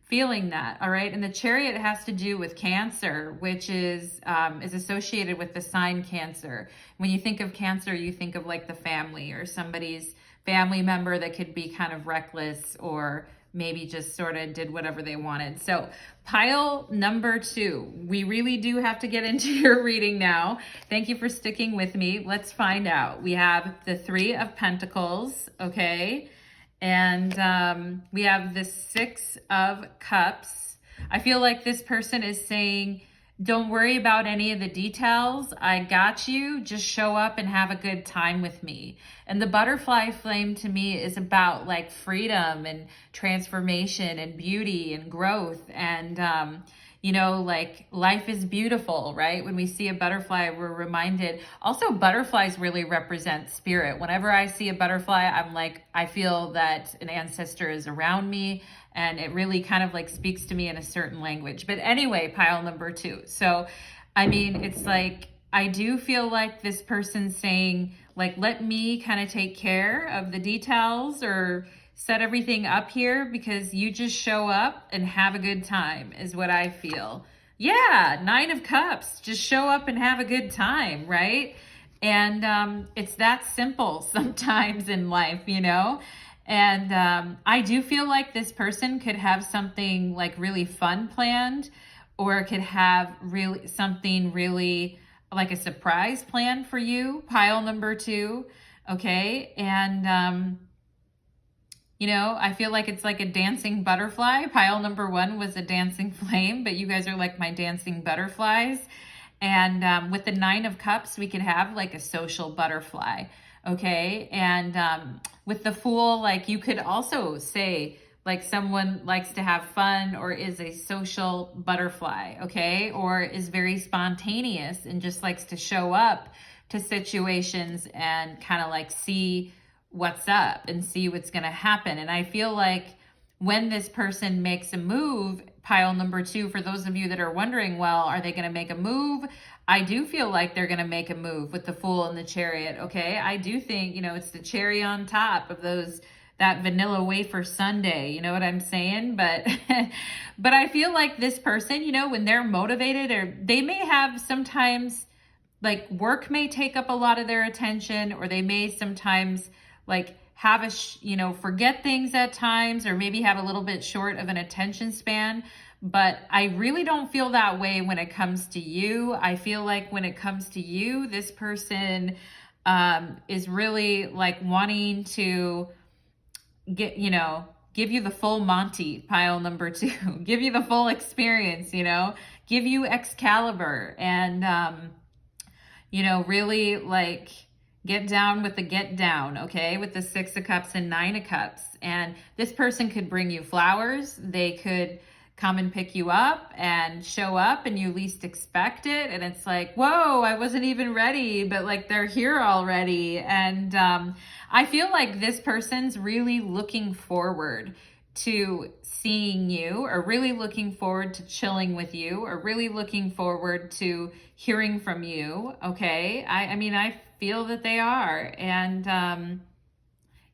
feeling that, all right? And the Chariot has to do with Cancer, which is associated with the sign Cancer. When you think of Cancer, you think of like the family or somebody's family member that could be kind of reckless or maybe just sort of did whatever they wanted. So pile number 2, we really do have to get into your reading now. Thank you for sticking with me. Let's find out. We have the 3 of Pentacles, okay? And we have the 6 of Cups. I feel like this person is saying, don't worry about any of the details. I got you. Just show up and have a good time with me. And the butterfly flame to me is about like freedom and transformation and beauty and growth. And, you know, like life is beautiful, right? When we see a butterfly, we're reminded. Also, butterflies really represent spirit. Whenever I see a butterfly, I'm like, I feel that an ancestor is around me. And it really kind of like speaks to me in a certain language. But anyway, pile number 2. So, I mean, it's like, I do feel like this person's saying, like, let me kind of take care of the details or set everything up here because you just show up and have a good time is what I feel. Yeah, 9 of Cups, just show up and have a good time, right? And it's that simple sometimes in life, you know? And I do feel like this person could have something like really fun planned, or could have really something really like a surprise plan for you, pile number 2, okay? And, you know, I feel like it's like a dancing butterfly. Pile number 1 was a dancing flame, but you guys are like my dancing butterflies. And with the 9 of Cups, we could have like a social butterfly. Okay. And with the Fool, like you could also say like someone likes to have fun or is a social butterfly. Okay. Or is very spontaneous and just likes to show up to situations and kind of like see what's up and see what's going to happen. And I feel like when this person makes a move, pile number 2, for those of you that are wondering, well, are they going to make a move? I do feel like they're going to make a move with the Fool and the Chariot, okay? I do think, you know, it's the cherry on top of that vanilla wafer sundae, you know what I'm saying? But but I feel like this person, you know, when they're motivated, or they may have sometimes, like work may take up a lot of their attention, or they may sometimes like have you know, forget things at times, or maybe have a little bit short of an attention span. But I really don't feel that way when it comes to you. I feel like when it comes to you, this person is really like wanting to get, you know, give you the full Monty, pile number 2, give you the full experience, you know, give you Excalibur, and, you know, really like get down with the get down, okay, with the 6 of Cups and 9 of Cups. And this person could bring you flowers. They could come and pick you up and show up and you least expect it. And it's like, whoa, I wasn't even ready, but like they're here already. And I feel like this person's really looking forward to seeing you, or really looking forward to chilling with you, or really looking forward to hearing from you. Okay. I mean, I feel that they are. And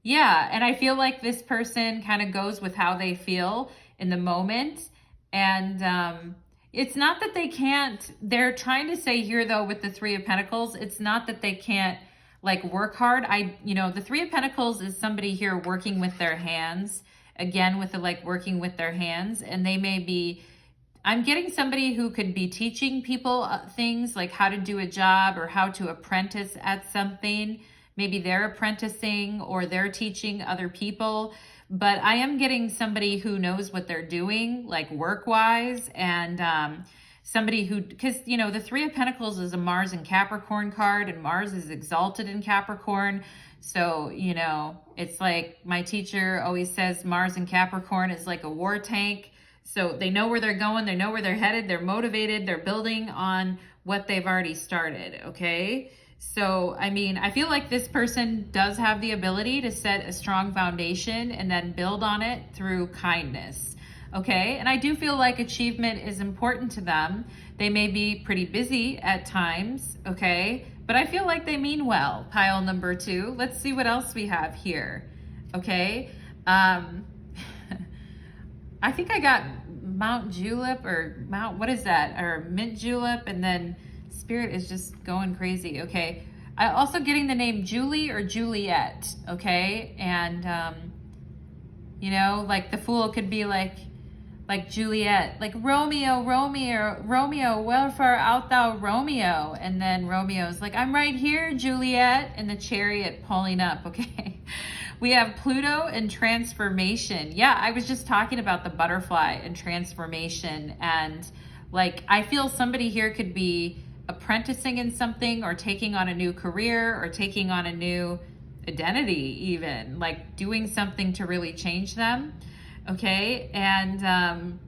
yeah, and I feel like this person kind of goes with how they feel in the moment. And it's not that they can't, they're trying to say here though with the Three of Pentacles, it's not that they can't like work hard. The Three of Pentacles is somebody here working with their hands, again, with the like working with their hands. And they may be, I'm getting somebody who could be teaching people things like how to do a job or how to apprentice at something. Maybe they're apprenticing or they're teaching other people. But I am getting somebody who knows what they're doing, like work-wise, and somebody who, because, the Three of Pentacles is a Mars and Capricorn card, and Mars is exalted in Capricorn. So, it's like my teacher always says Mars and Capricorn is like a war tank. So they know where they're going, they know where they're headed, they're motivated, they're building on what they've already started, okay? So, I mean, I feel like this person does have the ability to set a strong foundation and then build on it through kindness, okay? And I do feel like achievement is important to them. They may be pretty busy at times, okay? But I feel like they mean well, pile number 2. Let's see what else we have here, okay? I think I got Mount Julep or what is that? Or Mint Julep, and then Spirit is just going crazy, okay? I also getting the name Julie or Juliet, okay? And, like the Fool could be like Juliet, like Romeo, wherefore art thou, Romeo? And then Romeo's like, I'm right here, Juliet, and the chariot pulling up, okay? We have Pluto and transformation. Yeah, I was just talking about the butterfly and transformation. And like, I feel somebody here could be apprenticing in something, or taking on a new career, or taking on a new identity, even like doing something to really change them. Okay. And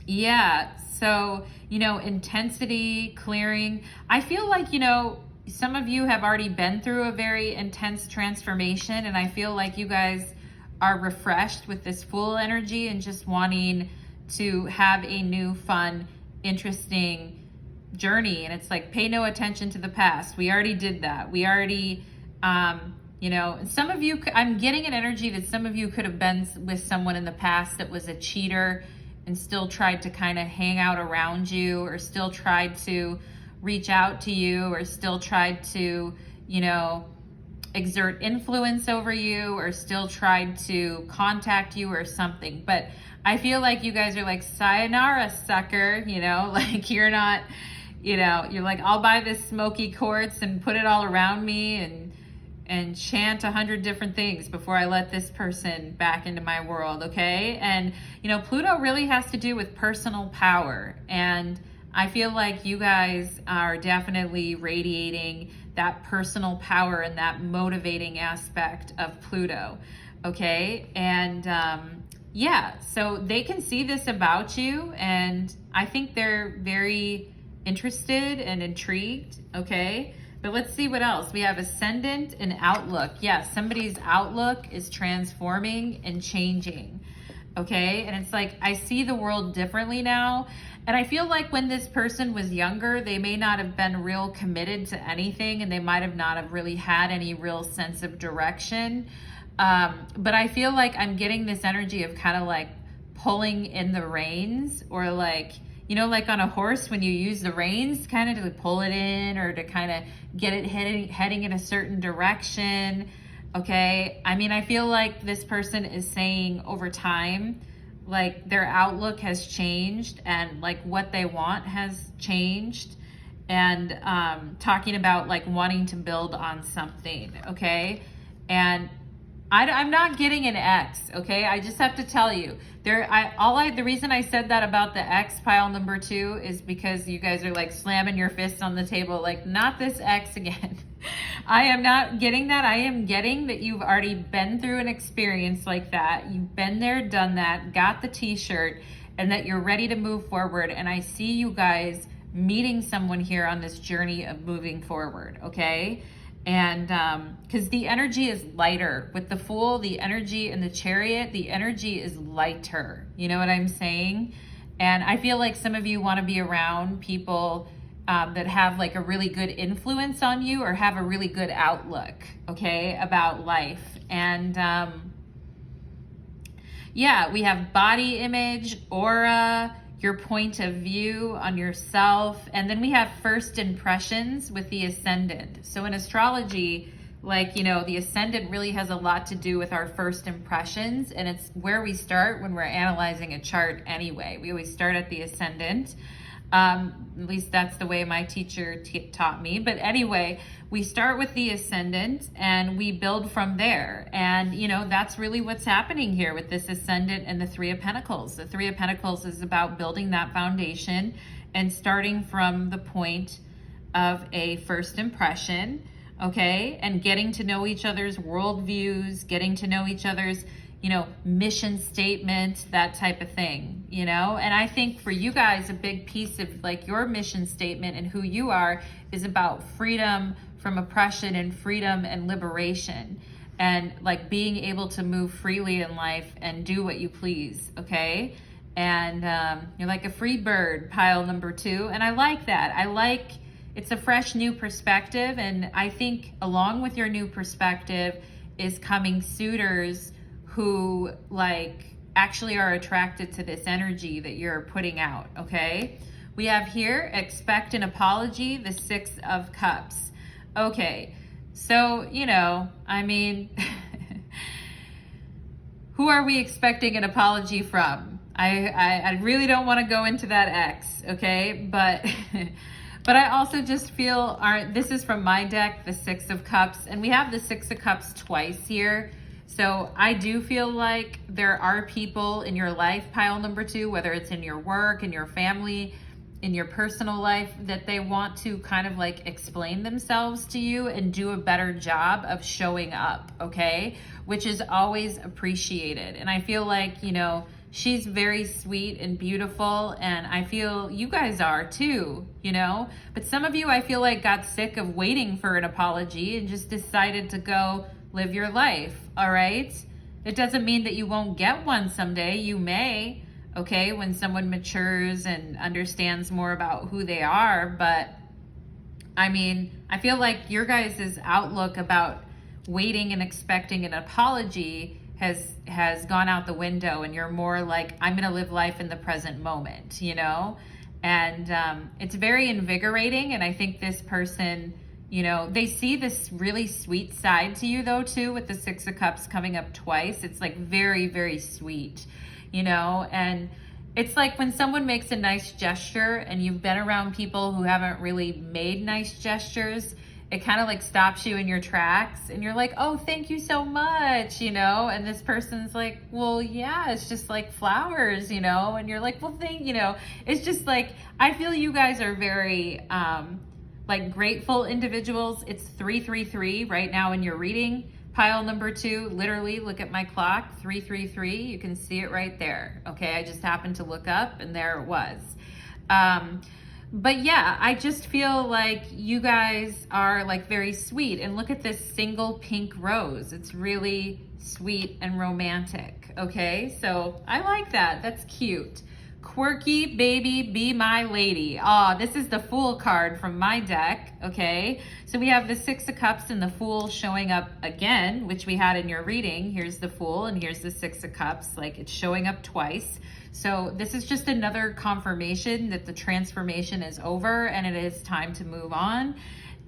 yeah, so intensity, clearing. I feel like some of you have already been through a very intense transformation, and I feel like you guys are refreshed with this Fool energy and just wanting to have a new, fun, interesting journey. And it's like, pay no attention to the past. We already did that. We already, some of you, I'm getting an energy that some of you could have been with someone in the past that was a cheater and still tried to kind of hang out around you, or still tried to reach out to you, or still tried to, exert influence over you, or still tried to contact you or something. But I feel like you guys are like, sayonara, sucker, like you're not, you're like, I'll buy this smoky quartz and put it all around me and chant 100 different things before I let this person back into my world, okay? And, Pluto really has to do with personal power. And I feel like you guys are definitely radiating that personal power and that motivating aspect of Pluto, okay? And yeah, so they can see this about you, and I think they're very interested and intrigued, okay? But let's see what else. We have Ascendant and Outlook. Yes, somebody's outlook is transforming and changing, okay? And it's like, I see the world differently now. And I feel like when this person was younger, they may not have been real committed to anything, and they might have not have really had any real sense of direction. But I feel like I'm getting this energy of kind of like pulling in the reins, or like, like on a horse, when you use the reins kind of to pull it in, or to kind of get it heading in a certain direction. Okay. I mean, I feel like this person is saying over time, like their outlook has changed, and like what they want has changed, and talking about like wanting to build on something. Okay. And I'm not getting an X, okay? I just have to tell you, the reason I said that about the X, pile number 2, is because you guys are like slamming your fists on the table, like, not this X again. I am not getting that. I am getting that you've already been through an experience like that. You've been there, done that, got the t-shirt, and that you're ready to move forward. And I see you guys meeting someone here on this journey of moving forward, okay? And because the energy is lighter with the Fool, the energy in the Chariot, the energy is lighter. You know what I'm saying? And I feel like some of you want to be around people that have like a really good influence on you or have a really good outlook, okay, about life. And yeah, we have body image, aura, your point of view on yourself. And then we have first impressions with the Ascendant. So in astrology, like, you know, the Ascendant really has a lot to do with our first impressions. And it's where we start when we're analyzing a chart anyway. We always start at the Ascendant. At least that's the way my teacher taught me. But anyway, we start with the Ascendant and we build from there. And, you know, that's really what's happening here with this Ascendant and the Three of Pentacles. The Three of Pentacles is about building that foundation and starting from the point of a first impression, okay? And getting to know each other's worldviews, getting to know each other's, you know, mission statement, that type of thing, you know? And I think for you guys, a big piece of like your mission statement and who you are is about freedom from oppression and freedom and liberation and like being able to move freely in life and do what you please, okay? And you're like a free bird, pile number 2. And I like that. I like, it's a fresh new perspective. And I think along with your new perspective is coming suitors who like actually are attracted to this energy that you're putting out, okay? We have here, expect an apology, the 6 of Cups. Okay, so, you know, I mean, who are we expecting an apology from? I really don't want to go into that X, okay? But but I also just feel, this is from my deck, the 6 of Cups, and we have the 6 of Cups twice here. So I do feel like there are people in your life, pile number 2, whether it's in your work, in your family, in your personal life, that they want to kind of like explain themselves to you and do a better job of showing up, okay? Which is always appreciated. And I feel like, you know, she's very sweet and beautiful, and I feel you guys are too, you know? But some of you, I feel like, got sick of waiting for an apology and just decided to go live your life, all right? It doesn't mean that you won't get one someday. You may, okay, when someone matures and understands more about who they are. But I mean, I feel like your guys' outlook about waiting and expecting an apology has gone out the window, and you're more like, I'm gonna live life in the present moment, you know? And it's very invigorating, and I think this person, you know, they see this really sweet side to you though too, with the 6 of Cups coming up twice. It's like very, very sweet, you know? And it's like when someone makes a nice gesture and you've been around people who haven't really made nice gestures, it kind of like stops you in your tracks and you're like, oh, thank you so much, you know? And this person's like, well, yeah, it's just like flowers, you know? And you're like, well, you know, it's just like, I feel you guys are very, like grateful individuals. It's 333 right now in your reading. Pile number 2, literally look at my clock, 333. You can see it right there. Okay, I just happened to look up and there it was. But yeah, I just feel like you guys are like very sweet. And look at this single pink rose. It's really sweet and romantic. Okay, so I like that. That's cute. Quirky baby, be my lady. Oh, this is the Fool card from my deck, okay? So we have the 6 of Cups and the Fool showing up again, which we had in your reading. Here's the Fool and here's the 6 of Cups. Like, it's showing up twice. So this is just another confirmation that the transformation is over and it is time to move on.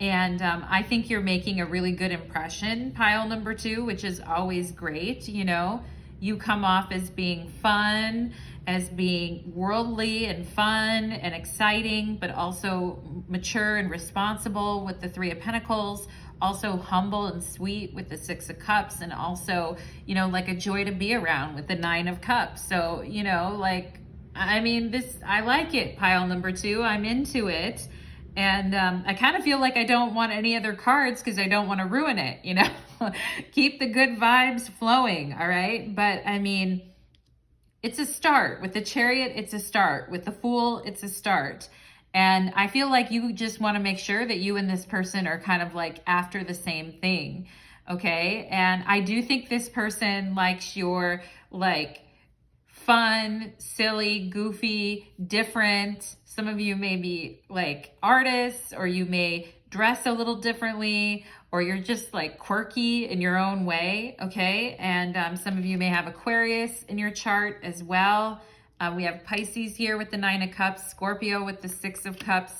And I think you're making a really good impression, pile number 2, which is always great, you know? You come off as being fun, as being worldly and fun and exciting, but also mature and responsible with the 3 of Pentacles, also humble and sweet with the 6 of Cups, and also, you know, like a joy to be around with the 9 of Cups. So, you know, like, I mean, I like it, pile number 2. I'm into it. And I kind of feel like I don't want any other cards because I don't want to ruin it, you know? Keep the good vibes flowing, all right? But I mean, it's a start. With the Chariot, it's a start. With the Fool, it's a start. And I feel like you just want to make sure that you and this person are kind of like after the same thing. Okay. And I do think this person likes your like fun, silly, goofy, different. Some of you may be like artists, or you may dress a little differently, or you're just like quirky in your own way, okay? And some of you may have Aquarius in your chart as well. We have Pisces here with the 9 of Cups, Scorpio with the 6 of Cups,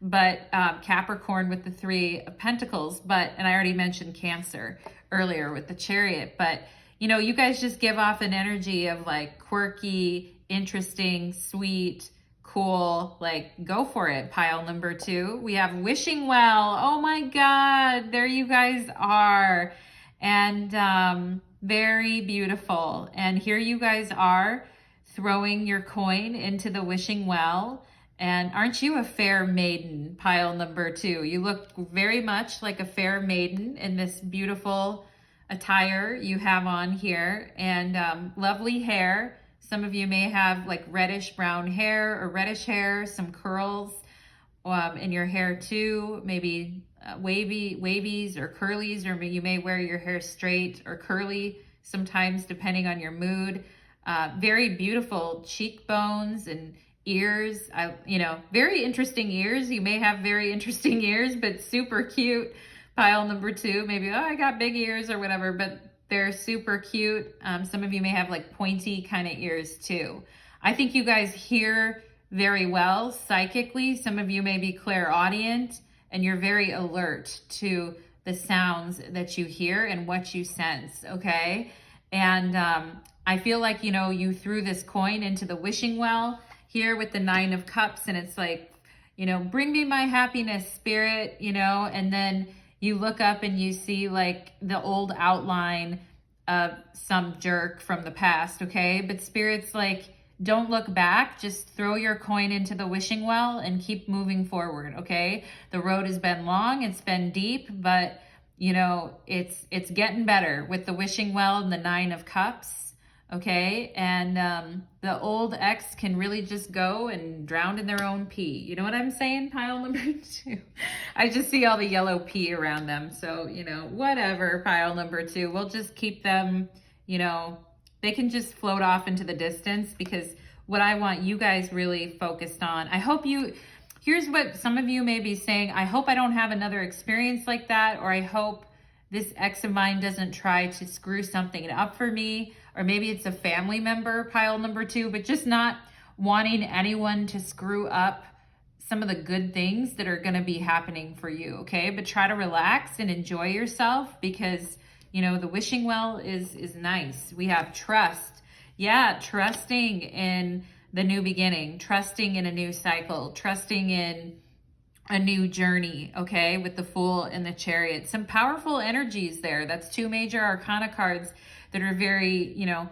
but Capricorn with the 3 of Pentacles. And I already mentioned Cancer earlier with the Chariot. But you know, you guys just give off an energy of like quirky, interesting, sweet, cool, like go for it. Pile number 2. We have Wishing Well. Oh my God, there you guys are. And very beautiful. And here you guys are throwing your coin into the Wishing Well. And aren't you a fair maiden? Pile number 2. You look very much like a fair maiden in this beautiful attire you have on here, and lovely hair. Some of you may have like reddish brown hair or reddish hair, some curls in your hair too, maybe wavies or curlies, or you may wear your hair straight or curly sometimes depending on your mood. Very beautiful cheekbones and ears. You know, very interesting ears. You may have very interesting ears, but super cute. Pile number 2, maybe, oh, I got big ears or whatever, but they're super cute. Some of you may have like pointy kind of ears too. I think you guys hear very well psychically. Some of you may be clairaudient, and you're very alert to the sounds that you hear and what you sense, okay? And I feel like, you know, you threw this coin into the Wishing Well here with the 9 of Cups, and it's like, you know, bring me my happiness, Spirit, you know, and then you look up and you see like the old outline of some jerk from the past, okay? But Spirit's like, don't look back, just throw your coin into the Wishing Well and keep moving forward, okay? The road has been long, it's been deep, but you know, it's getting better with the Wishing Well and the 9 of Cups, okay? And the old ex can really just go and drown in their own pee. You know what I'm saying, pile number 2? I just see all the yellow pee around them. So, you know, whatever, pile number 2. We'll just keep them, you know, they can just float off into the distance, because what I want you guys really focused on, I hope you, here's what some of you may be saying, I hope I don't have another experience like that, or I hope this ex of mine doesn't try to screw something up for me, or maybe it's a family member, pile number 2, but just not wanting anyone to screw up some of the good things that are going to be happening for you, okay? But try to relax and enjoy yourself, because, you know, the Wishing Well is nice. We have trust. Yeah, trusting in the new beginning, trusting in a new cycle, trusting in a new journey, okay, with the Fool and the Chariot. Some powerful energies there. That's 2 major arcana cards that are very, you know,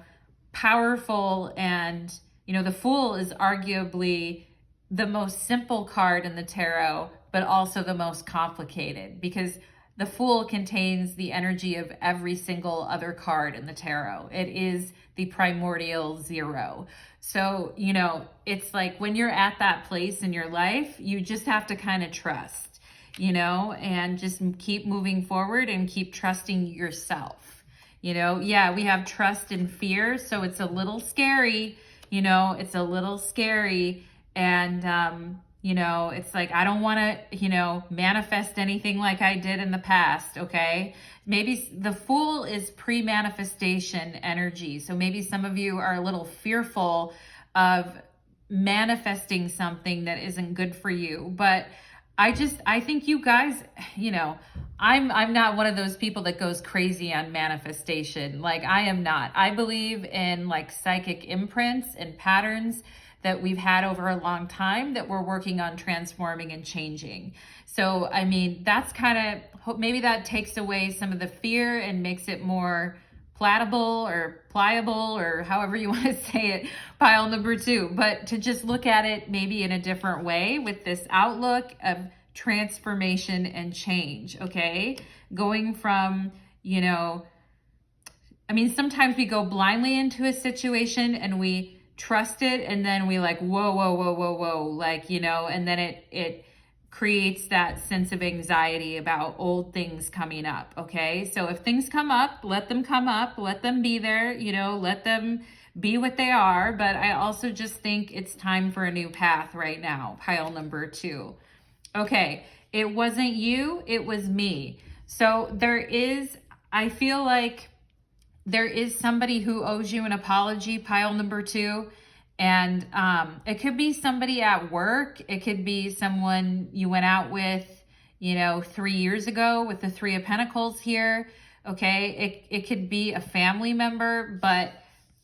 powerful. And, you know, the Fool is arguably the most simple card in the tarot, but also the most complicated, because the Fool contains the energy of every single other card in the tarot. It is the primordial 0. So, you know, it's like when you're at that place in your life, you just have to kind of trust, you know, and just keep moving forward and keep trusting yourself. You know, yeah, we have trust and fear, so it's a little scary, you know, it's a little scary. And, you know, it's like, I don't want to, you know, manifest anything like I did in the past, okay? Maybe the Fool is pre-manifestation energy. So maybe some of you are a little fearful of manifesting something that isn't good for you. But I think you guys, you know, I'm not one of those people that goes crazy on manifestation. Like, I am not. I believe in like psychic imprints and patterns that we've had over a long time that we're working on transforming and changing. So, I mean, that's kind of, maybe that takes away some of the fear and makes it more palatable or pliable, or however you want to say it, pile number 2. But to just look at it maybe in a different way with this outlook of transformation and change, okay? Going from, you know, I mean, sometimes we go blindly into a situation and we trust it, and then we like, whoa, whoa, whoa, whoa, whoa, like, you know, and then it creates that sense of anxiety about old things coming up. Okay, so if things come up, let them come up, let them be there, you know, let them be what they are. But I also just think it's time for a new path right now, pile number 2. Okay, it wasn't you, it was me. So I feel like there is somebody who owes you an apology, pile number 2. And it could be somebody at work. It could be someone you went out with, you know, 3 years ago with the 3 of Pentacles here. Okay, it could be a family member, but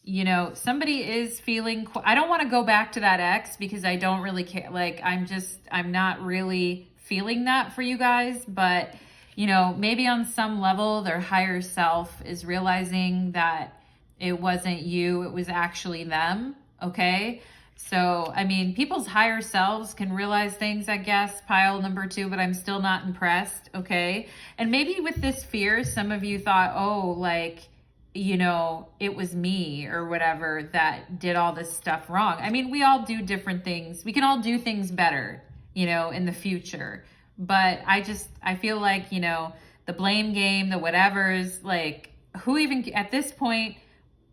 you know, somebody is feeling, I don't want to go back to that ex because I don't really care. Like, I'm not really feeling that for you guys, but you know, maybe on some level, their higher self is realizing that it wasn't you, it was actually them. Okay. So, I mean, people's higher selves can realize things, I guess, pile number 2, but I'm still not impressed. Okay. And maybe with this fear, some of you thought, oh, like, you know, it was me or whatever that did all this stuff wrong. I mean, we all do different things. We can all do things better, you know, in the future. But I feel like, you know, the blame game, the whatever's, like, who even, at this point,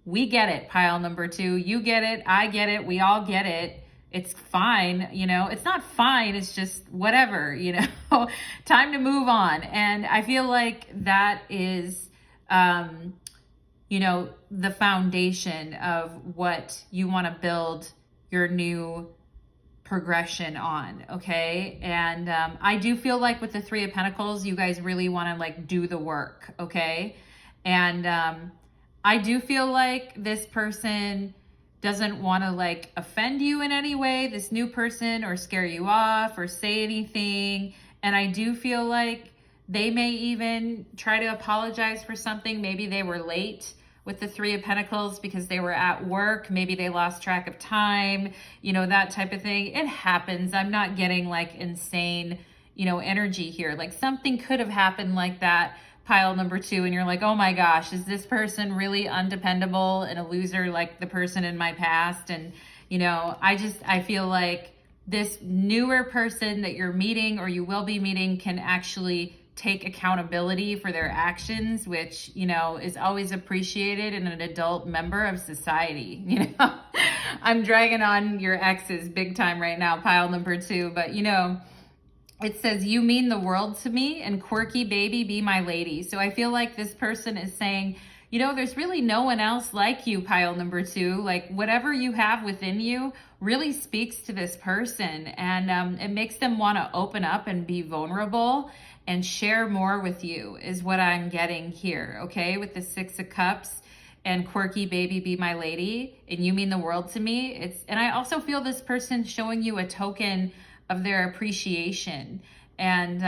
we get it, pile number 2. You get it, I get it, we all get it. It's fine, you know. It's not fine, it's just whatever, you know. Time to move on. And I feel like that is, you know, the foundation of what you want to build your new progression on. Okay. And I do feel like with the 3 of Pentacles, you guys really want to like do the work. Okay. And I do feel like this person doesn't want to like offend you in any way, this new person, or scare you off or say anything. And I do feel like they may even try to apologize for something. Maybe they were late with the 3 of Pentacles because they were at work. Maybe they lost track of time, you know, that type of thing. It happens. I'm not getting like insane, you know, energy here. Like something could have happened like that, pile number 2, and you're like, oh my gosh, is this person really undependable and a loser like the person in my past? And, you know, I feel like this newer person that you're meeting or you will be meeting can actually take accountability for their actions, which, you know, is always appreciated in an adult member of society. You know, I'm dragging on your exes big time right now, pile number 2, but you know, it says, you mean the world to me, and quirky baby, be my lady. So I feel like this person is saying, you know, there's really no one else like you, pile number 2. Like whatever you have within you really speaks to this person, and it makes them want to open up and be vulnerable and share more with you is what I'm getting here. Okay. With the 6 of Cups and quirky baby, be my lady, and you mean the world to me. And I also feel this person showing you a token of their appreciation. And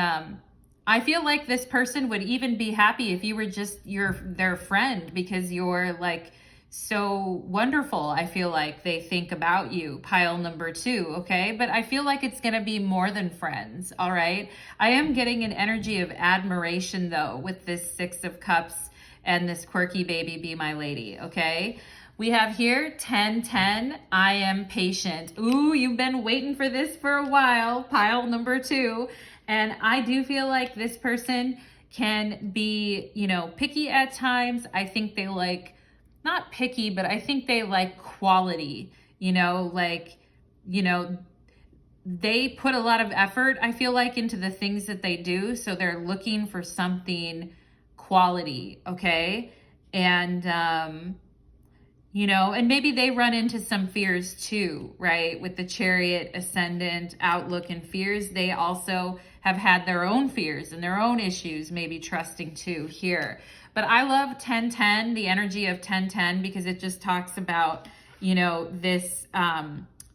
I feel like this person would even be happy if you were just their friend, because you're like so wonderful. I feel like they think about you, pile number 2. Okay. But I feel like it's going to be more than friends. All right. I am getting an energy of admiration though, with this 6 of Cups and this quirky baby, be my lady. Okay. We have here 1010. I am patient. Ooh, you've been waiting for this for a while, pile number 2. And I do feel like this person can be, you know, picky at times. I think they like, not picky, but I think they like quality, you know, like, you know, they put a lot of effort, I feel like, into the things that they do. So they're looking for something quality. Okay. And, you know, and maybe they run into some fears too, right? With the Chariot, Ascendant, Outlook, and fears, they also have had their own fears and their own issues, maybe trusting too here. But I love 1010, the energy of 1010, because it just talks about, you know, this,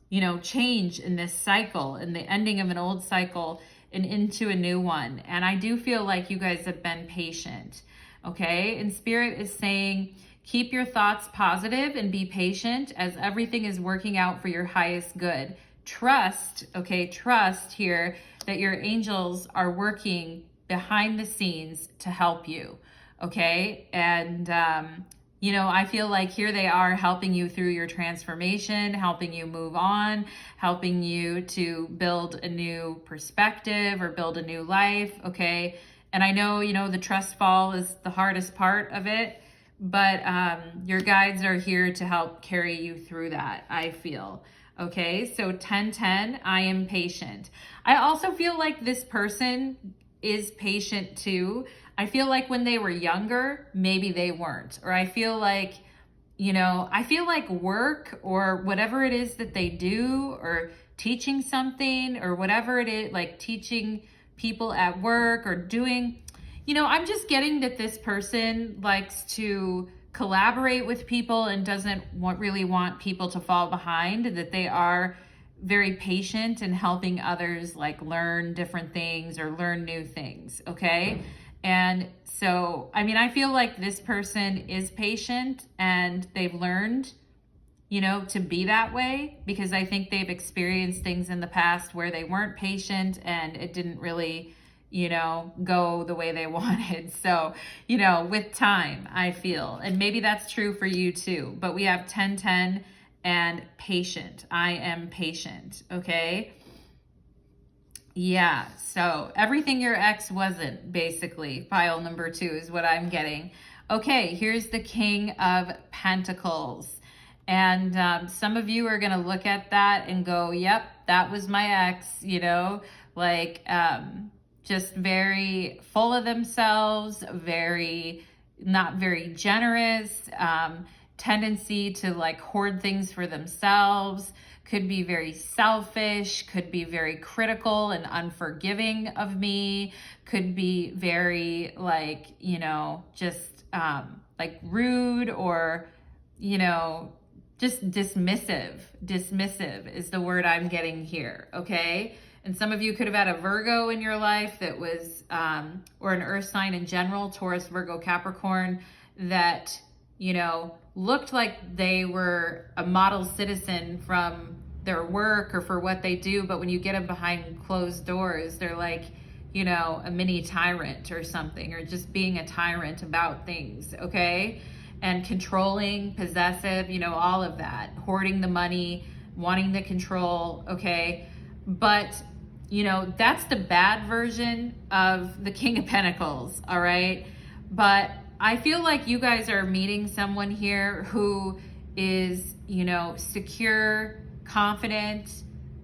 you know, change in this cycle and the ending of an old cycle and into a new one. And I do feel like you guys have been patient. Okay. And Spirit is saying, keep your thoughts positive and be patient as everything is working out for your highest good. Trust, okay, trust here that your angels are working behind the scenes to help you, okay? And You know, I feel like here they are helping you through your transformation, helping you move on, helping you to build a new perspective or build a new life, okay? And I know, you know, the trust fall is the hardest part of it, but your guides are here to help carry you through that, I feel. Okay, so 1010, I am patient. I also feel like this person is patient too. I feel like when they were younger, maybe they weren't. Or I feel like, you know, I feel like work or whatever it is that they do, or teaching something or whatever it is, like teaching people at work or doing, you know, I'm just getting that this person likes to collaborate with people and doesn't really want people to fall behind, that they are very patient in helping others like learn different things or learn new things, okay? And so, I mean, I feel like this person is patient and they've learned, you know, to be that way, because I think they've experienced things in the past where they weren't patient and it didn't really, you know, go the way they wanted. So, you know, with time, I feel, and maybe that's true for you too, but we have 1010 and patient. I am patient, okay? Yeah, so everything your ex wasn't, basically, pile number 2 is what I'm getting. Okay, here's the King of Pentacles. And some of you are going to look at that and go, yep, that was my ex, you know, like just very full of themselves, not very generous, tendency to like hoard things for themselves, could be very selfish, could be very critical and unforgiving of me, could be very like, you know, just like rude or, you know, just dismissive. Dismissive is the word I'm getting here, okay? And some of you could have had a Virgo in your life that was, or an earth sign in general, Taurus, Virgo, Capricorn, that, you know, looked like they were a model citizen from their work or for what they do, but when you get them behind closed doors, they're like, you know, a mini tyrant or something, or just being a tyrant about things, okay? And controlling, possessive, you know, all of that, hoarding the money, wanting the control, okay? But, you know, that's the bad version of the King of Pentacles, all right? But I feel like you guys are meeting someone here who is, you know, secure, confident,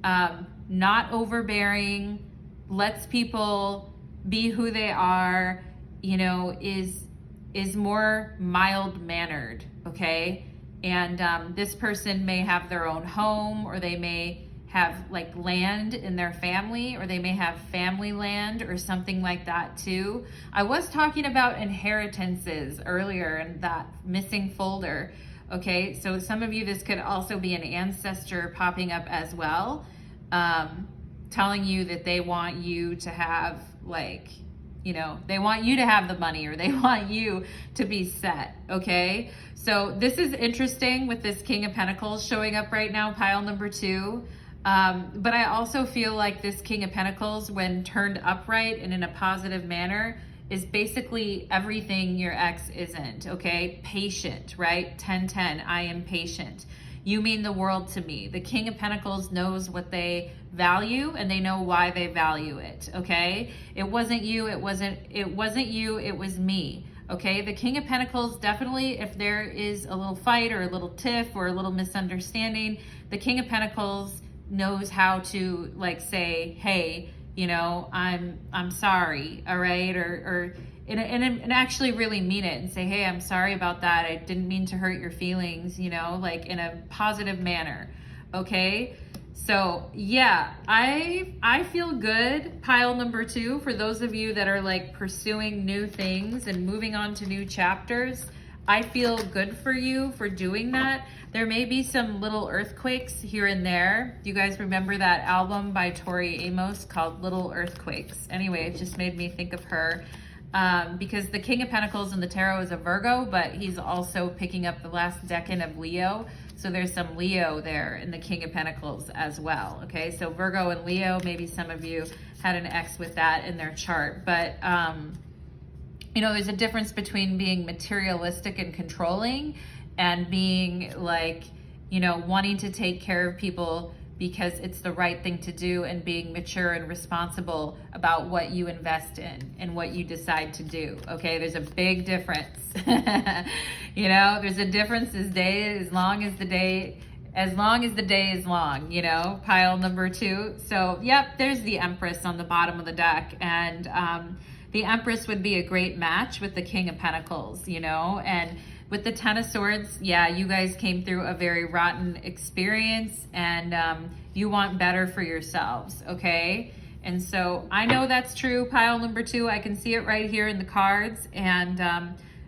not overbearing, lets people be who they are, you know, is more mild-mannered, okay? And this person may have their own home, or they may have like land in their family, or they may have family land or something like that too. I was talking about inheritances earlier in that missing folder, okay? So some of you, this could also be an ancestor popping up as well, telling you that they want you to have like, you know, they want you to have the money, or they want you to be set, okay? So this is interesting with this King of Pentacles showing up right now, pile number 2. But I also feel like this King of Pentacles, when turned upright and in a positive manner, is basically everything your ex isn't, okay? Patient, right? 1010, I am patient. You mean the world to me. The King of Pentacles knows what they value, and they know why they value it, okay? It wasn't you, it wasn't you, it was me, okay? The King of Pentacles, definitely, if there is a little fight or a little tiff or a little misunderstanding, the King of Pentacles knows how to like say, hey, you know, I'm sorry, all right? Or and actually really mean it and say, hey, I'm sorry about that. I didn't mean to hurt your feelings, you know, like in a positive manner, okay? So yeah, I feel good, pile number 2, for those of you that are like pursuing new things and moving on to new chapters. I feel good for you for doing that. There may be some little earthquakes here and there. You guys remember that album by Tori Amos called Little Earthquakes? Anyway, it just made me think of her. Because the King of Pentacles in the tarot is a Virgo, but he's also picking up the last decan of Leo. So there's some Leo there in the King of Pentacles as well, okay? So Virgo and Leo, maybe some of you had an ex with that in their chart. But you know, there's a difference between being materialistic and controlling and being like, you know, wanting to take care of people because it's the right thing to do, and being mature and responsible about what you invest in and what you decide to do. Okay, there's a big difference. You know, there's a difference as long as the day is long, you know, pile number 2. So, yep, there's the Empress on the bottom of the deck. And the Empress would be a great match with the King of Pentacles, you know, and with the Ten of Swords, yeah, you guys came through a very rotten experience, and you want better for yourselves, okay? And so I know that's true, pile number 2. I can see it right here in the cards, and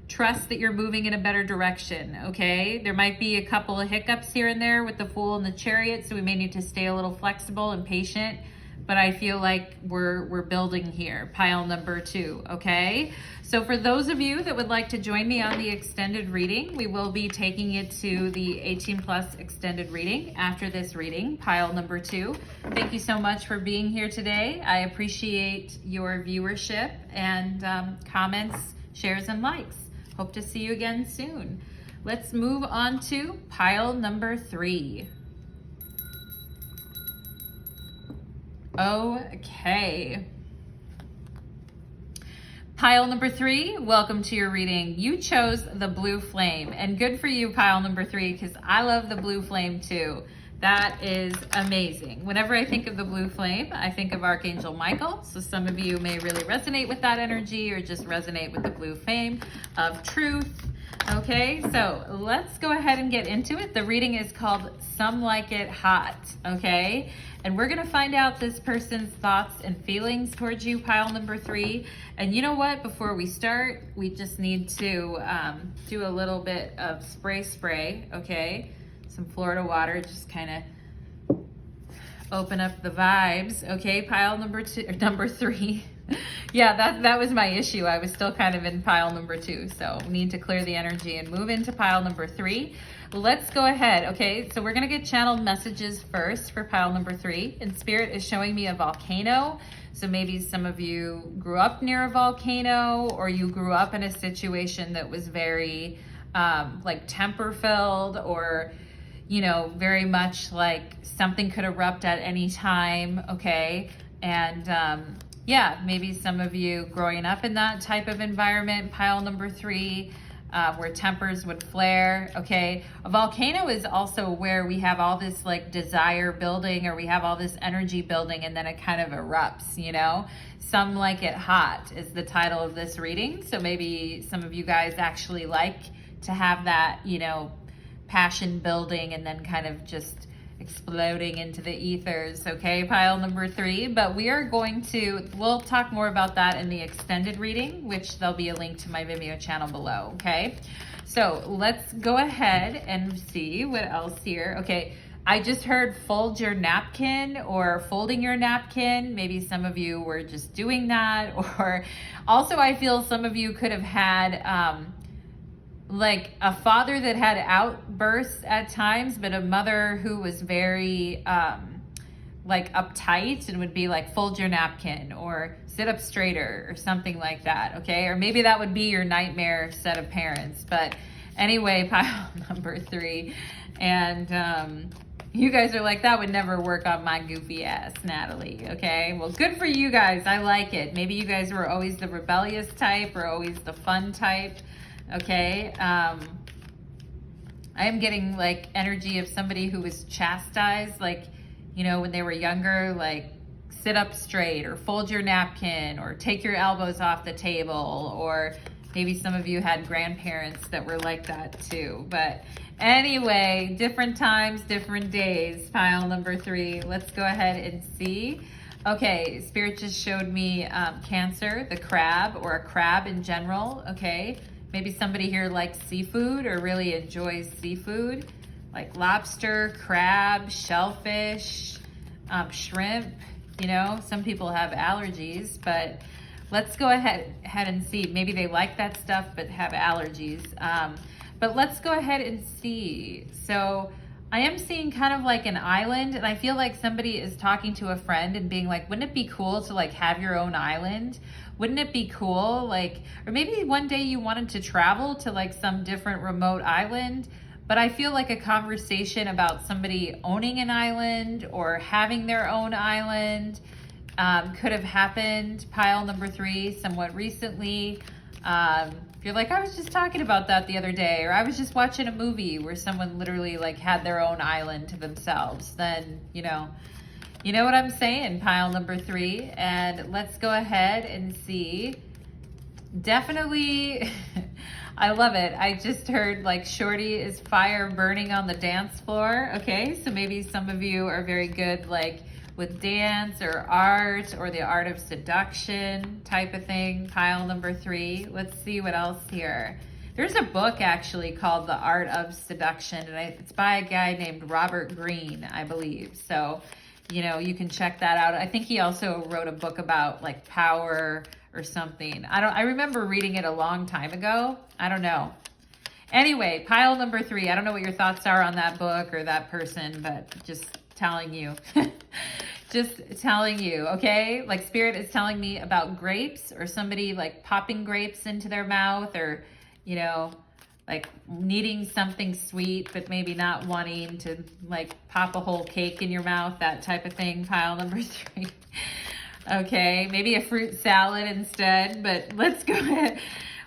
trust that you're moving in a better direction, okay? There might be a couple of hiccups here and there with the Fool and the Chariot, so we may need to stay a little flexible and patient, but I feel like we're building here, pile number 2, okay? So for those of you that would like to join me on the extended reading, we will be taking it to the 18 plus extended reading after this reading, pile number 2. Thank you so much for being here today. I appreciate your viewership and comments, shares, and likes. Hope to see you again soon. Let's move on to pile number 3. Okay. Pile number 3, welcome to your reading. You chose the blue flame, and good for you, pile number 3, because I love the blue flame too. That is amazing. Whenever I think of the blue flame, I think of Archangel Michael. So some of you may really resonate with that energy, or just resonate with the blue flame of truth. Okay, so let's go ahead and get into it. The reading is called Some Like It Hot, okay? And we're gonna find out this person's thoughts and feelings towards you, pile number 3. And you know what, before we start, we just need to do a little bit of spray, okay? Some Florida water, just kind of open up the vibes, okay? Pile number 2, or number 3. Yeah, that was my issue. I was still kind of in pile number 2. So we need to clear the energy and move into pile number 3. Let's go ahead. Okay, so we're going to get channeled messages first for pile number 3. And Spirit is showing me a volcano. So maybe some of you grew up near a volcano, or you grew up in a situation that was very like temper filled, or, you know, very much like something could erupt at any time. Okay. And yeah, maybe some of you growing up in that type of environment, pile number 3, where tempers would flare, okay? A volcano is also where we have all this like desire building, or we have all this energy building, and then it kind of erupts, you know? Some Like It Hot is the title of this reading. So maybe some of you guys actually like to have that, you know, passion building and then kind of just exploding into the ethers, okay, pile number 3. But we are going to, we'll talk more about that in the extended reading, which there'll be a link to my Vimeo channel below, okay? So let's go ahead and see what else here. Okay, I just heard fold your napkin, or folding your napkin. Maybe some of you were just doing that, or also I feel some of you could have had like a father that had outbursts at times, but a mother who was very like uptight and would be like, fold your napkin, or sit up straighter, or something like that, okay? Or maybe that would be your nightmare set of parents. But anyway, pile number 3. And you guys are like, that would never work on my goofy ass, Natalie, okay? Well, good for you guys. I like it. Maybe you guys were always the rebellious type, or always the fun type. Okay, I am getting like energy of somebody who was chastised, like, you know, when they were younger, like sit up straight, or fold your napkin, or take your elbows off the table, or maybe some of you had grandparents that were like that too. But anyway, different times, different days, pile number 3. Let's go ahead and see. Okay, Spirit just showed me Cancer, the crab, or a crab in general, okay? Maybe somebody here likes seafood, or really enjoys seafood, like lobster, crab, shellfish, shrimp. You know, some people have allergies, but let's go ahead and see. Maybe they like that stuff, but have allergies. But let's go ahead and see. So I am seeing kind of like an island, and I feel like somebody is talking to a friend and being like, wouldn't it be cool to like have your own island? Wouldn't it be cool? Like, or maybe one day you wanted to travel to like some different remote island. But I feel like a conversation about somebody owning an island or having their own island could have happened, pile number 3, somewhat recently. If you're like, I was just talking about that the other day, or I was just watching a movie where someone literally like had their own island to themselves, then, you know what I'm saying, pile number 3. And let's go ahead and see. Definitely, I love it. I just heard like shorty is fire burning on the dance floor. Okay, so maybe some of you are very good like with dance or art or the art of seduction type of thing. Pile number 3. Let's see what else here. There's a book actually called The Art of Seduction, and it's by a guy named Robert Greene, I believe. So, you know, you can check that out. I think he also wrote a book about like power or something. I remember reading it a long time ago. I don't know. Anyway, pile number 3. I don't know what your thoughts are on that book or that person, but just telling you. Just telling you, okay? Like Spirit is telling me about grapes, or somebody like popping grapes into their mouth, or, you know, like needing something sweet, but maybe not wanting to like pop a whole cake in your mouth, that type of thing. Pile number 3. Okay, maybe a fruit salad instead, but let's go ahead.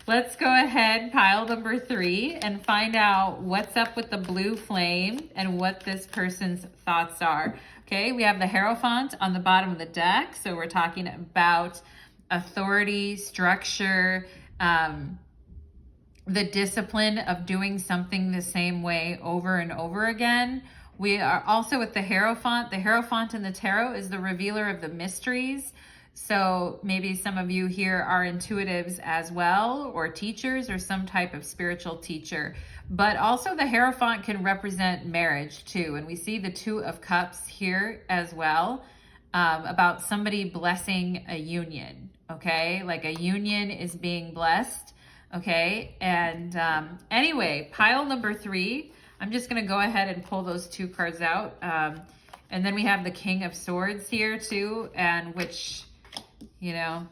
Let's go ahead, pile number 3, and find out what's up with the blue flame and what this person's thoughts are. Okay, we have the Hierophant on the bottom of the deck. So we're talking about authority, structure, the discipline of doing something the same way over and over again. We are also with the Hierophant. The Hierophant in the tarot is the revealer of the mysteries. So maybe some of you here are intuitives as well, or teachers, or some type of spiritual teacher. But also the Hierophant can represent marriage too. And we see the 2 of Cups here as well, about somebody blessing a union, okay? Like a union is being blessed, okay? And anyway, pile number 3, I'm just gonna go ahead and pull those 2 cards out. And then we have the King of Swords here too, and which, you know,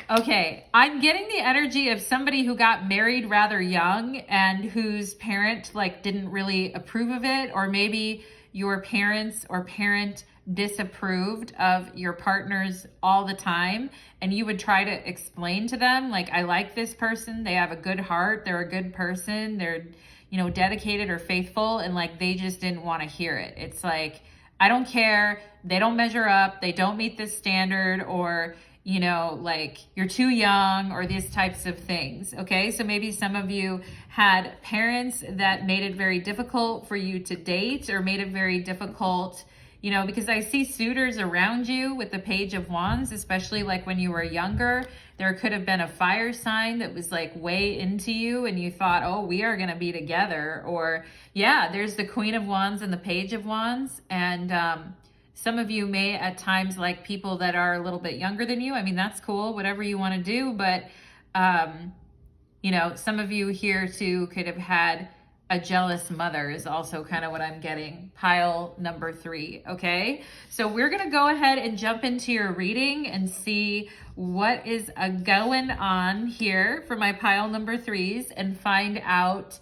okay, I'm getting the energy of somebody who got married rather young and whose parent like didn't really approve of it, or maybe your parents or parent disapproved of your partners all the time, and you would try to explain to them like, I like this person, they have a good heart, they're a good person, they're, you know, dedicated or faithful, and like they just didn't want to hear it. It's like, I don't care, they don't measure up, they don't meet this standard, or, you know, like you're too young, or these types of things. Okay, so maybe some of you had parents that made it very difficult for you to date, or made it very difficult, you know, because I see suitors around you with the Page of Wands, especially like when you were younger. There could have been a fire sign that was like way into you and you thought, oh, we are going to be together. Or yeah, there's the Queen of Wands and the Page of Wands. And some of you may at times like people that are a little bit younger than you. I mean, that's cool, whatever you want to do. But, you know, some of you here too could have had a jealous mother is also kind of what I'm getting. Pile number 3, okay? So we're going to go ahead and jump into your reading and see what is going on here for my pile number 3s, and find out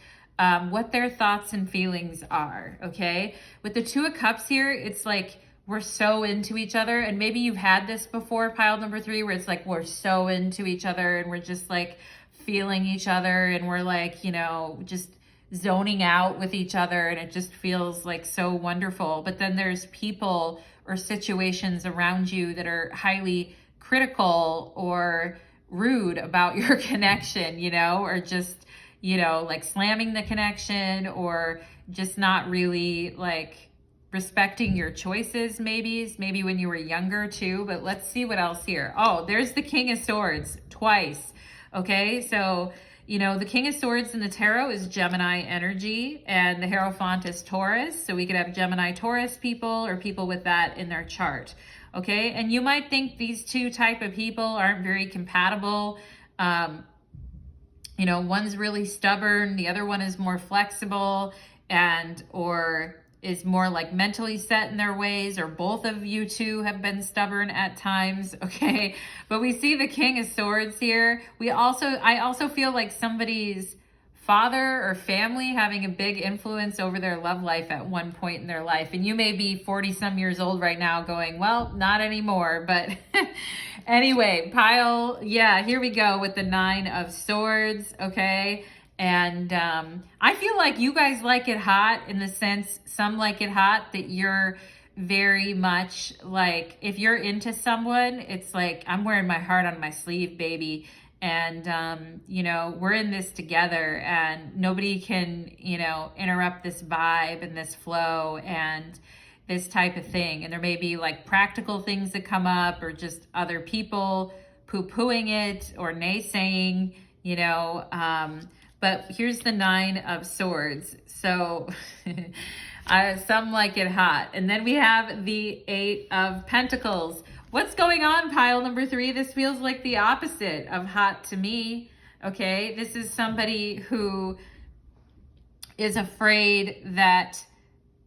what their thoughts and feelings are, okay? With the 2 of Cups here, it's like we're so into each other, and maybe you've had this before, pile number 3, where it's like we're so into each other and we're just like feeling each other, and we're like, you know, just zoning out with each other, and it just feels like so wonderful. But then there's people or situations around you that are highly critical or rude about your connection, you know, or just, you know, like slamming the connection, or just not really like respecting your choices, maybe when you were younger too. But let's see what else here. Oh, there's the King of Swords twice. Okay, so you know, the King of Swords in the tarot is Gemini energy, and the Hierophant is Taurus. So we could have Gemini, Taurus people, or people with that in their chart. Okay, and you might think these 2 type of people aren't very compatible. You know, one's really stubborn, the other one is more flexible. and or is more like mentally set in their ways, or both of you two have been stubborn at times, okay? But we see the King of Swords here. I also feel like somebody's father or family having a big influence over their love life at one point in their life. And you may be 40 some years old right now going, well, not anymore. But anyway, here we go with the 9 of Swords, okay? And I feel like you guys like it hot, in the sense, some like it hot, that you're very much like, if you're into someone, it's like, I'm wearing my heart on my sleeve, baby. And, you know, we're in this together, and nobody can, you know, interrupt this vibe and this flow and this type of thing. And there may be like practical things that come up, or just other people poo-pooing it or naysaying, you know. But here's the 9 of Swords. So some like it hot. And then we have the 8 of Pentacles. What's going on, pile number 3? This feels like the opposite of hot to me, okay? This is somebody who is afraid that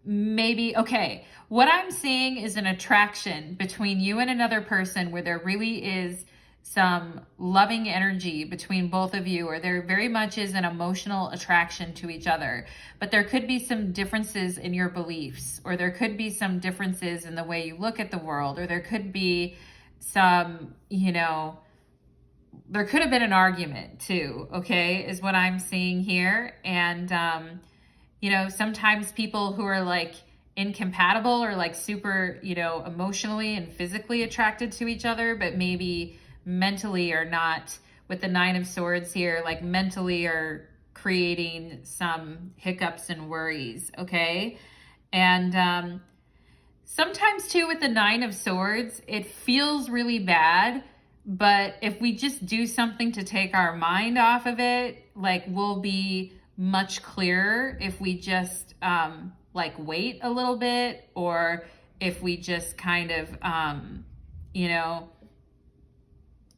maybe, okay, what I'm seeing is an attraction between you and another person, where there really is some loving energy between both of you, or there very much is an emotional attraction to each other. But there could be some differences in your beliefs, or there could be some differences in the way you look at the world, or there could be some, you know, there could have been an argument too, okay, is what I'm seeing here. And, you know, sometimes people who are like incompatible, or like super, you know, emotionally and physically attracted to each other, but maybe mentally are not, with the 9 of Swords here, like mentally are creating some hiccups and worries, okay? And sometimes too, with the 9 of Swords, it feels really bad, but if we just do something to take our mind off of it, like, we'll be much clearer if we just like wait a little bit, or if we just kind of, you know,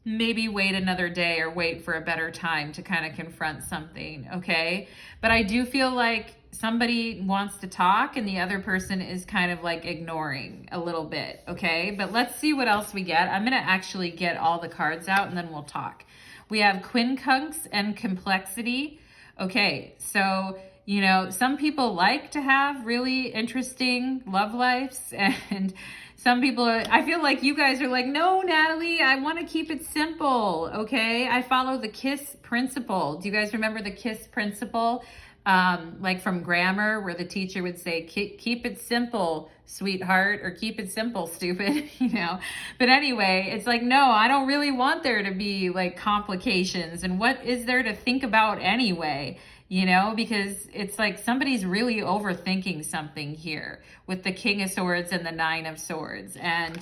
maybe wait another day, or wait for a better time to kind of confront something, okay? But I do feel like somebody wants to talk, and the other person is kind of like ignoring a little bit, okay? But let's see what else we get. I'm going to actually get all the cards out, and then we'll talk. We have Quincunx and Complexity. Okay, so, you know, some people like to have really interesting love lives, and some people are, I feel like you guys are like, no, Natalie, I want to keep it simple, okay? I follow the KISS principle. Do you guys remember the KISS principle? Like from grammar, where the teacher would say, keep it simple, sweetheart, or keep it simple, stupid, you know? But anyway, it's like, no, I don't really want there to be like complications. And what is there to think about anyway? You know, because it's like somebody's really overthinking something here with the King of Swords and the 9 of Swords. And,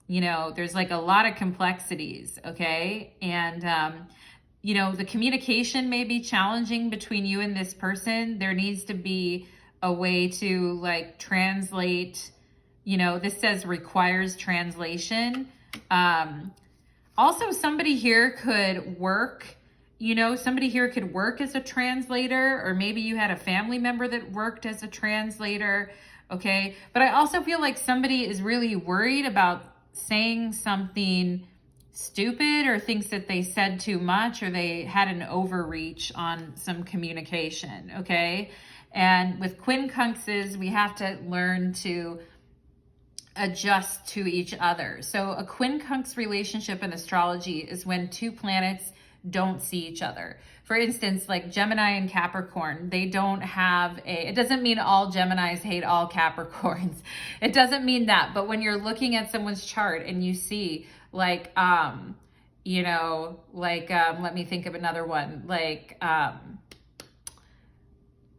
you know, there's like a lot of complexities, okay? And, you know, the communication may be challenging between you and this person. There needs to be a way to like translate, you know, this says requires translation. Also, somebody here could work, you know, somebody here could work as a translator, or maybe you had a family member that worked as a translator, okay? But I also feel like somebody is really worried about saying something stupid, or thinks that they said too much, or they had an overreach on some communication, okay? And with quincunxes, we have to learn to adjust to each other. So a quincunx relationship in astrology is when 2 planets don't see each other. For instance, like Gemini and Capricorn, they don't have it doesn't mean all Geminis hate all Capricorns. It doesn't mean that. But when you're looking at someone's chart and you see like, you know, like, let me think of another one, like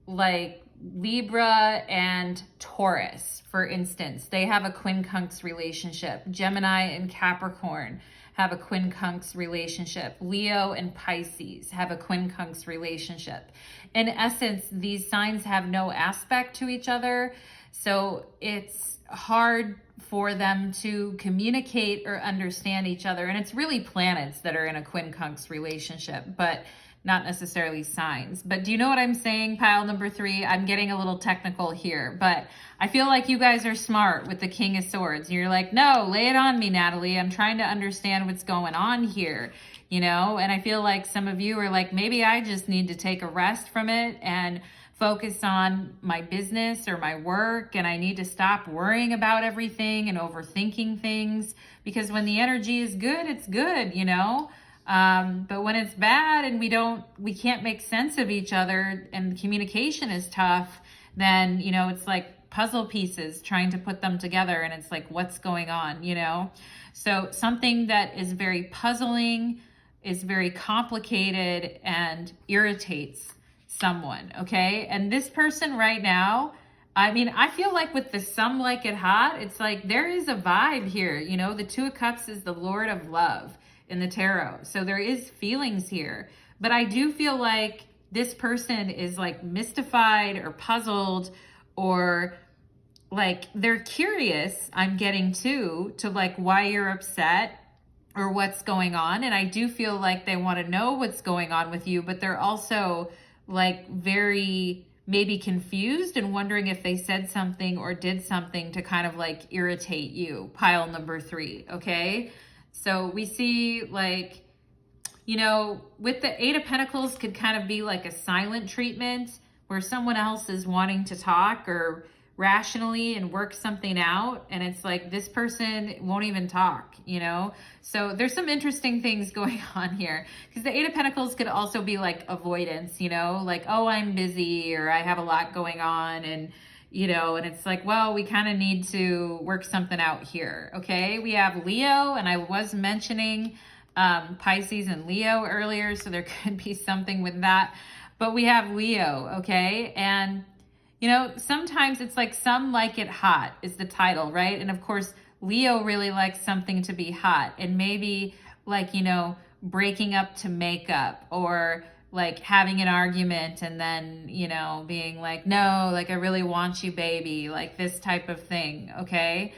Libra and Taurus, for instance, they have a quincunx relationship. Gemini and Capricorn have a quincunx relationship. Leo and Pisces have a quincunx relationship. In essence, these signs have no aspect to each other, so it's hard for them to communicate or understand each other. And it's really planets that are in a quincunx relationship, but not necessarily signs. But do you know what I'm saying, pile number 3? I'm getting a little technical here, but I feel like you guys are smart with the King of Swords. You're like, no, lay it on me, Natalie. I'm trying to understand what's going on here, you know? And I feel like some of you are like, maybe I just need to take a rest from it and focus on my business or my work, and I need to stop worrying about everything and overthinking things, because when the energy is good, it's good, you know? But when it's bad and we can't make sense of each other and communication is tough, then, you know, it's like puzzle pieces trying to put them together, and it's like, what's going on, you know? So something that is very puzzling, is very complicated, and irritates someone, okay? And this person right now, I mean, I feel like with the some like it hot, it's like there is a vibe here, you know? The Two of Cups is the Lord of Love in the tarot. So there is feelings here, but I do feel like this person is like mystified or puzzled, or like they're curious, I'm getting to like why you're upset or what's going on. And I do feel like they want to know what's going on with you, but they're also like very maybe confused and wondering if they said something or did something to kind of like irritate you, pile number 3, okay? So we see like, you know, with the Eight of Pentacles could kind of be like a silent treatment where someone else is wanting to talk or rationally and work something out, and it's like this person won't even talk, you know? So there's some interesting things going on here, because the Eight of Pentacles could also be like avoidance, you know, like, oh, I'm busy, or I have a lot going on, and you know, and it's like, well, we kind of need to work something out here, okay? We have Leo, and I was mentioning Pisces and Leo earlier, so there could be something with that, but we have Leo, okay? And you know, sometimes it's like some like it hot is the title, right? And of course, Leo really likes something to be hot, and maybe like, you know, breaking up to make up, or like having an argument and then, you know, being like, no, like I really want you, baby, like this type of thing, okay?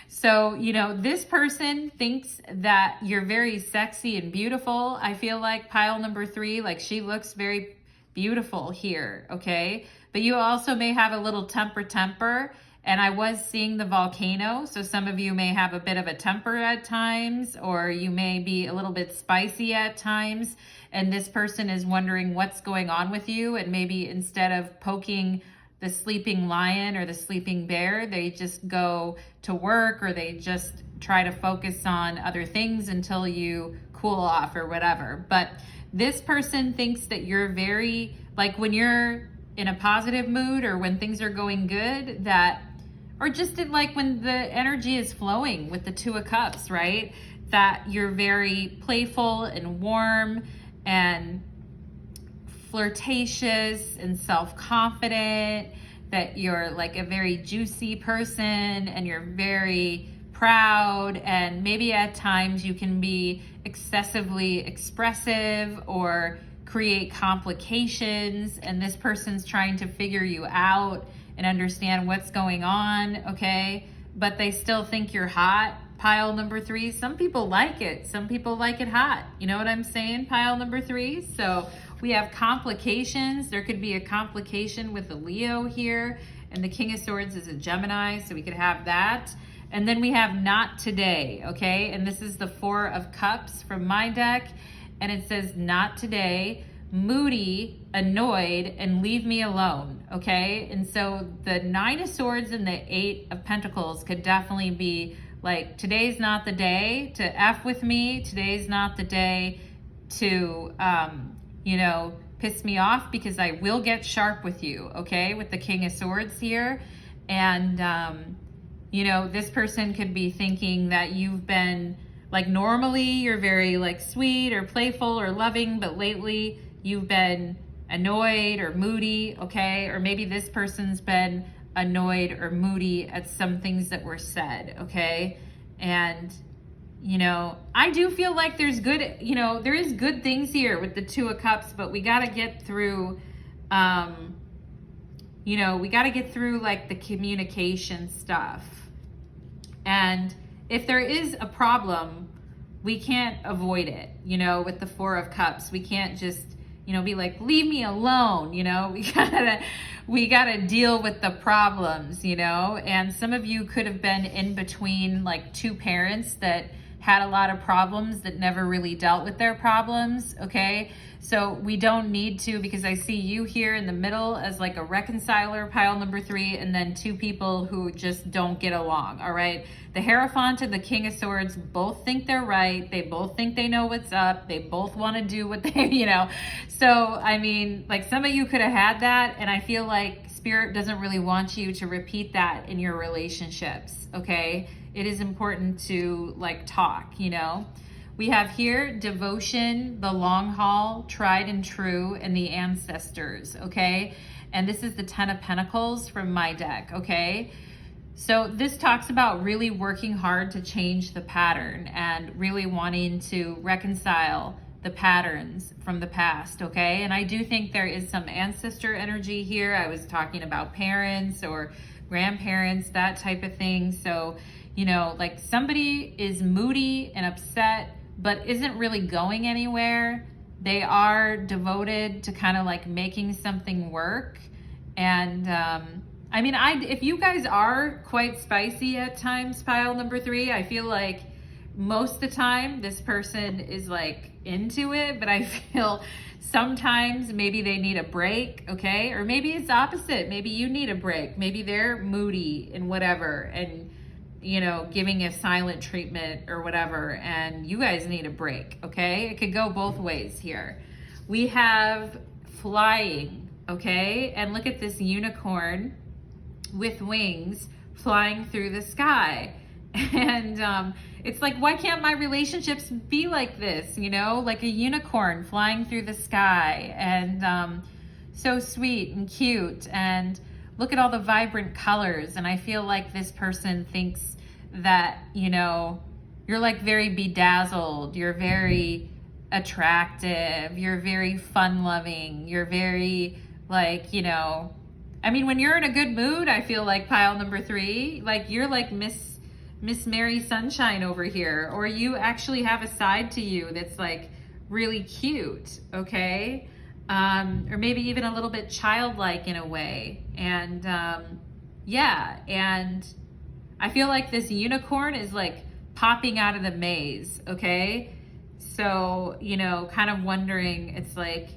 So, you know, this person thinks that you're very sexy and beautiful. I feel like pile number 3, like she looks very beautiful here, okay? But you also may have a little temper, and I was seeing the volcano, so some of you may have a bit of a temper at times, or you may be a little bit spicy at times, and this person is wondering what's going on with you, and maybe instead of poking the sleeping lion or the sleeping bear, they just go to work, or they just try to focus on other things until you cool off or whatever. But this person thinks that you're very, like when you're in a positive mood or when things are going good, that, or just like when the energy is flowing with the Two of Cups, right? That you're very playful and warm and flirtatious and self-confident, that you're like a very juicy person, and you're very proud, and maybe at times you can be excessively expressive or create complications, and this person's trying to figure you out and understand what's going on, okay? But they still think you're hot, pile number 3. Some people like it. Some people like it hot. You know what I'm saying, pile number 3? So we have complications. There could be a complication with the Leo here, and the King of Swords is a Gemini, so we could have that. And then we have not today, okay? And this is the Four of Cups from my deck, and it says not today, moody, annoyed, and leave me alone, okay? And so the Nine of Swords and the Eight of Pentacles could definitely be like, today's not the day to F with me. Today's not the day to, you know, piss me off, because I will get sharp with you, okay? With the King of Swords here. And, you know, this person could be thinking that you've been, like normally you're very like sweet or playful or loving, but lately you've been annoyed or moody, okay? Or maybe this person's been annoyed or moody at some things that were said, okay? And, you know, I do feel like there's good, you know, there is good things here with the Two of Cups, but we got to get through, you know, we got to get through like the communication stuff. And if there is a problem we can't avoid it, you know, with the Four of Cups. We can't just, you know, be like, leave me alone, you know. We gotta deal with the problems, you know. And some of you could have been in between like two parents that had a lot of problems that never really dealt with their problems, okay? So we don't need to, because I see you here in the middle as like a reconciler, pile number 3, and then two people who just don't get along, all right? The Hierophant and the King of Swords both think they're right. They both think they know what's up. They both want to do what they, you know. So, I mean, like some of you could have had that, and I feel like Spirit doesn't really want you to repeat that in your relationships, okay? It is important to like talk, you know. We have here devotion, the long haul, tried and true, and the ancestors, okay? And this is the 10 of Pentacles from my deck, okay? So this talks about really working hard to change the pattern and really wanting to reconcile the patterns from the past, okay? And I do think there is some ancestor energy here. I was talking about parents or grandparents, that type of thing. So, you know, like somebody is moody and upset, but isn't really going anywhere. They are devoted to kind of like making something work. And I mean, if you guys are quite spicy at times, pile number 3, I feel like most of the time this person is like into it, but I feel sometimes maybe they need a break, okay? Or maybe it's opposite. Maybe you need a break. Maybe they're moody and whatever, and you know, giving a silent treatment or whatever, and you guys need a break, okay? It could go both ways here. We have flying, okay? And look at this unicorn with wings flying through the sky. And it's like, why can't my relationships be like this, you know? Like a unicorn flying through the sky, and so sweet and cute, and look at all the vibrant colors. And I feel like this person thinks that, you know, you're like very bedazzled, you're very attractive, you're very fun loving, you're very like, you know, I mean, when you're in a good mood, I feel like pile number 3, like you're like Miss Mary Sunshine over here, or you actually have a side to you that's like really cute, okay? Or maybe even a little bit childlike in a way. And yeah, and I feel like this unicorn is like popping out of the maze, okay? So, you know, kind of wondering, it's like,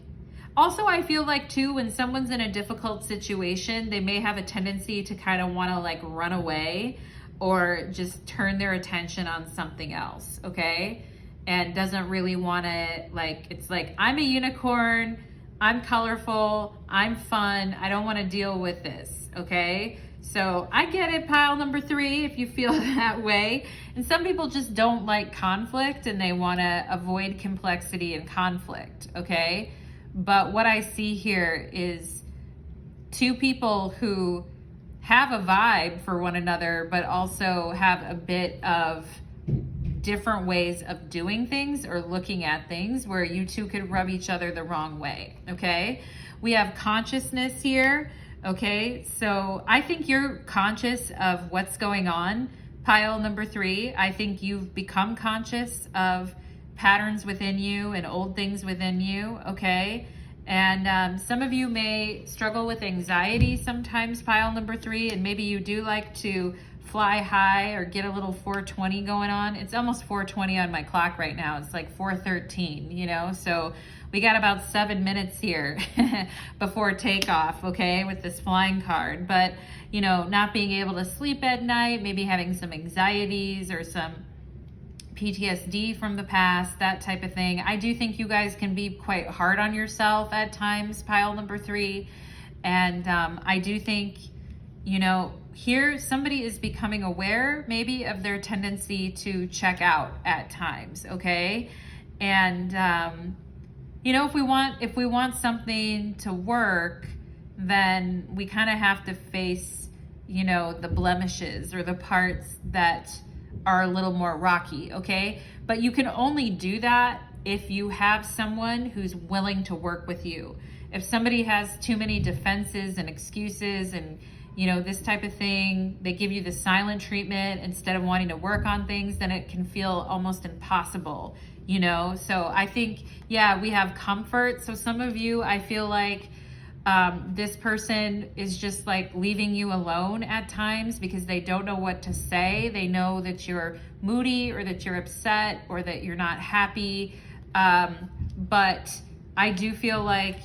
also I feel like too, when someone's in a difficult situation, they may have a tendency to kind of want to like run away or just turn their attention on something else, okay? And doesn't really want to, like, it's like, I'm a unicorn, I'm colorful, I'm fun, I don't want to deal with this, okay? So I get it, pile number 3, if you feel that way. And some people just don't like conflict and they want to avoid complexity and conflict, okay? But what I see here is two people who have a vibe for one another, but also have a bit of different ways of doing things or looking at things where you two could rub each other the wrong way, okay? We have consciousness here. Okay, so I think you're conscious of what's going on, pile number 3. I think you've become conscious of patterns within you and old things within you, okay? And some of you may struggle with anxiety sometimes, pile number 3, and maybe you do like to fly high or get a little 420 going on. It's almost 420 on my clock right now. It's like 4:13, you know? So we got about 7 minutes here before takeoff, okay, with this flying card. But, you know, not being able to sleep at night, maybe having some anxieties or some PTSD from the past, that type of thing. I do think you guys can be quite hard on yourself at times, pile number 3. And I do think, you know, here somebody is becoming aware maybe of their tendency to check out at times, okay? And you know, if we want something to work, then we kind of have to face, you know, the blemishes or the parts that are a little more rocky, okay? But you can only do that if you have someone who's willing to work with you. If somebody has too many defenses and excuses and, this type of thing, they give you the silent treatment instead of wanting to work on things, then it can feel almost impossible, So I think, yeah, we have comfort. So some of you, I feel like this person is just like leaving you alone at times because they don't know what to say. They know that you're moody or that you're upset or that you're not happy. But I do feel like,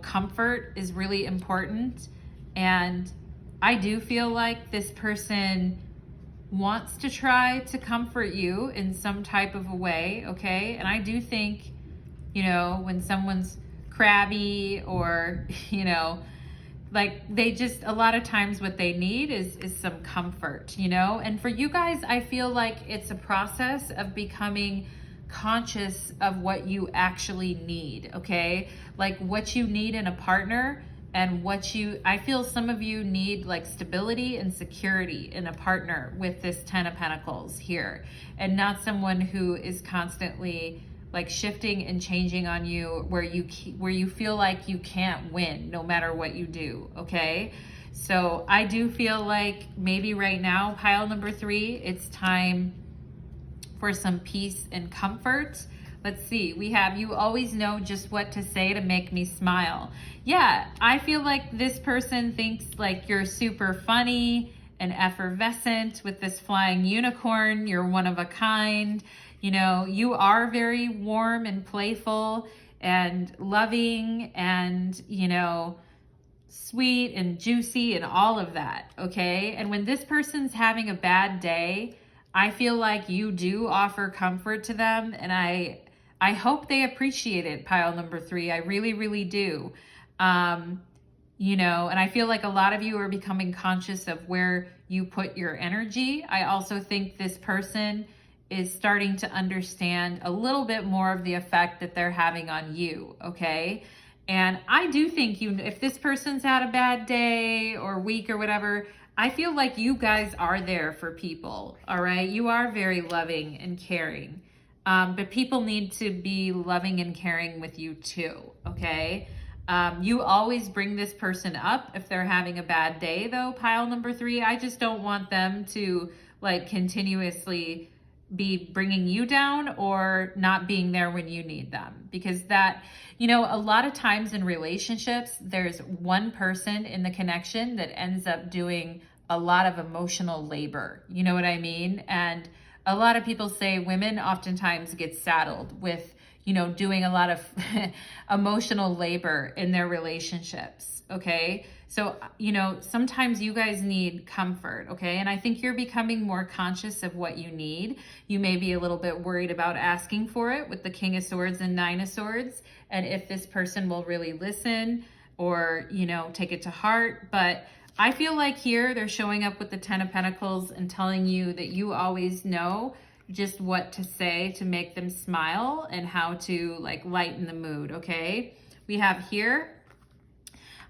comfort is really important. And I do feel like this person wants to try to comfort you in some type of a way, okay? And I do think, when someone's crabby or, like they just, a lot of times what they need is some comfort, And for you guys, I feel like it's a process of becoming conscious of what you actually need, okay? Like what you need in a partner. And I feel some of you need like stability and security in a partner with this 10 of Pentacles here, and not someone who is constantly like shifting and changing on you where you feel like you can't win no matter what you do, okay? So I do feel like maybe right now, pile number 3, it's time for some peace and comfort. Let's see, we have, you always know just what to say to make me smile. Yeah, I feel like this person thinks like you're super funny and effervescent with this flying unicorn. You're one of a kind. You are very warm and playful and loving and, sweet and juicy and all of that, okay? And when this person's having a bad day, I feel like you do offer comfort to them, and I hope they appreciate it, pile number 3. I really, really do. And I feel like a lot of you are becoming conscious of where you put your energy. I also think this person is starting to understand a little bit more of the effect that they're having on you, okay? And I do think if this person's had a bad day or week or whatever, I feel like you guys are there for people, all right? You are very loving and caring. But people need to be loving and caring with you too, okay? You always bring this person up if they're having a bad day though, pile number 3. I just don't want them to like continuously be bringing you down or not being there when you need them. Because that, a lot of times in relationships, there's one person in the connection that ends up doing a lot of emotional labor. You know what I mean? And a lot of people say women oftentimes get saddled with, doing a lot of emotional labor in their relationships, okay? So, sometimes you guys need comfort, okay? And I think you're becoming more conscious of what you need. You may be a little bit worried about asking for it with the King of Swords and 9 of Swords, and if this person will really listen or, take it to heart. But I feel like here they're showing up with the 10 of Pentacles and telling you that you always know just what to say to make them smile and how to like lighten the mood, okay? We have here,